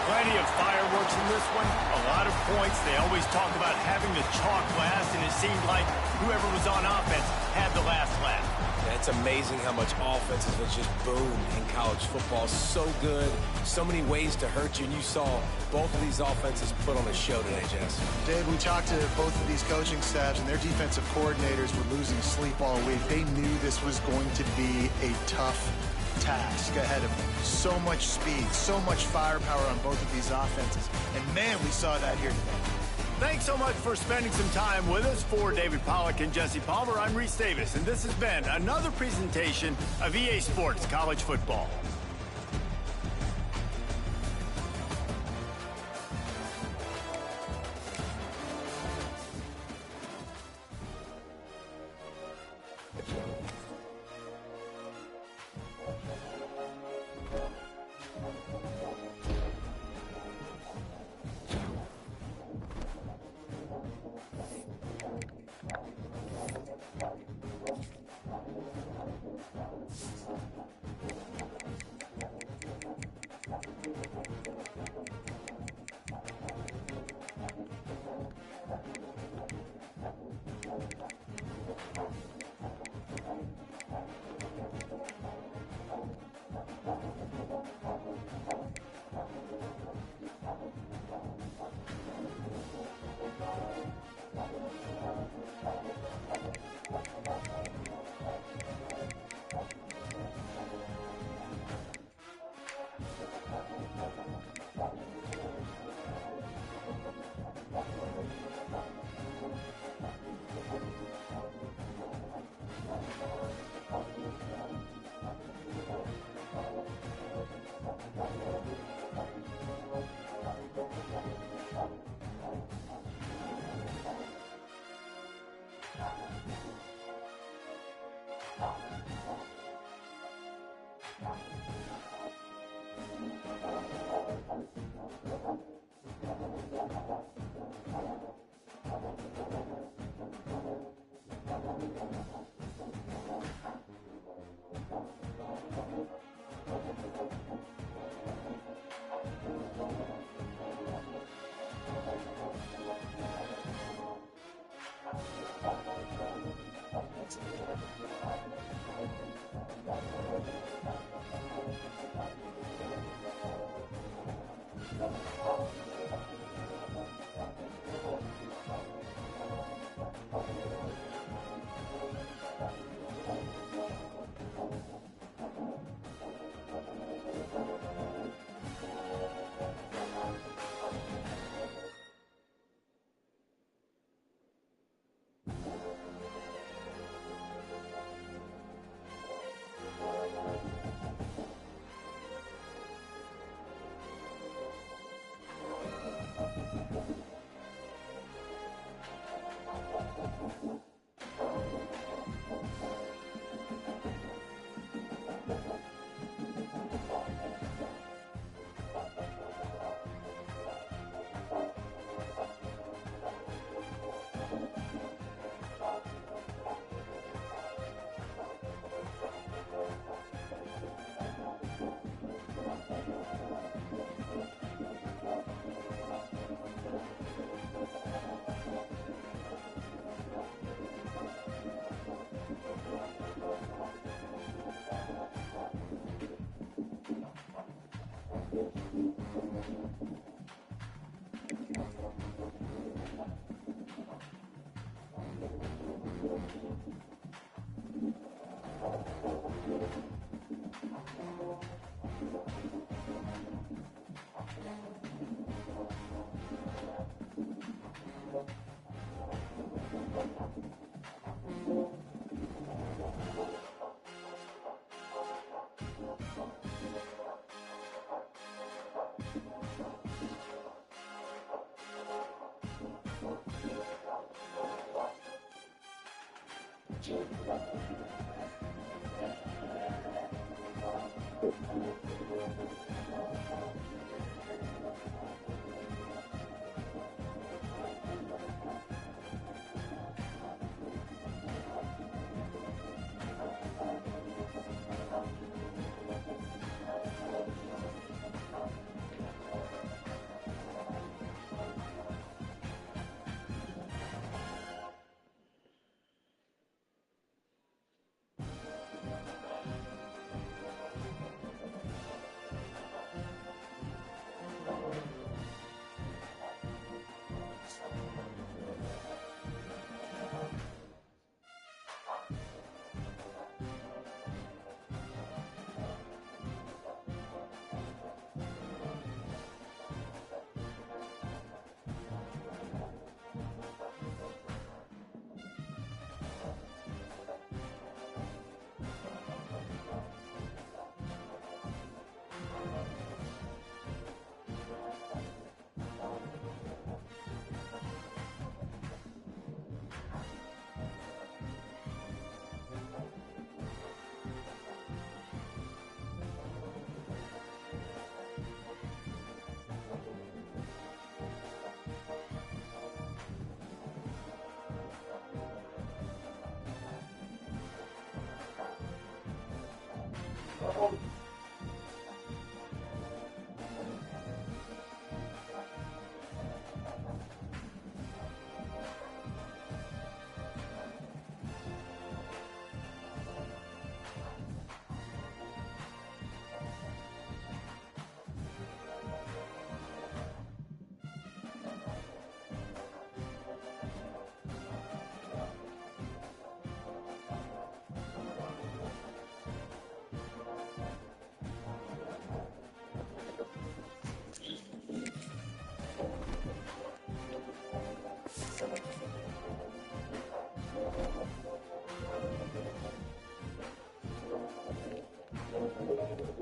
Plenty of fireworks in this one, a lot of points. They always talk about having the chalk last, and it seemed like whoever was on offense had the last laugh. Yeah, it's amazing how much offense has just boomed in college football. So good, so many ways to hurt you, and you saw both of these offenses put on a show today, Jess. Dave, we talked to both of these coaching staffs, and their defensive coordinators were losing sleep all week. They knew this was going to be a tough task ahead of them. So much speed, so much firepower on both of these offenses. And man, we saw that here today. Thanks so much for spending some time with us. For David Pollack and Jesse Palmer, I'm Reese Davis, and this has been another presentation of EA Sports College Football.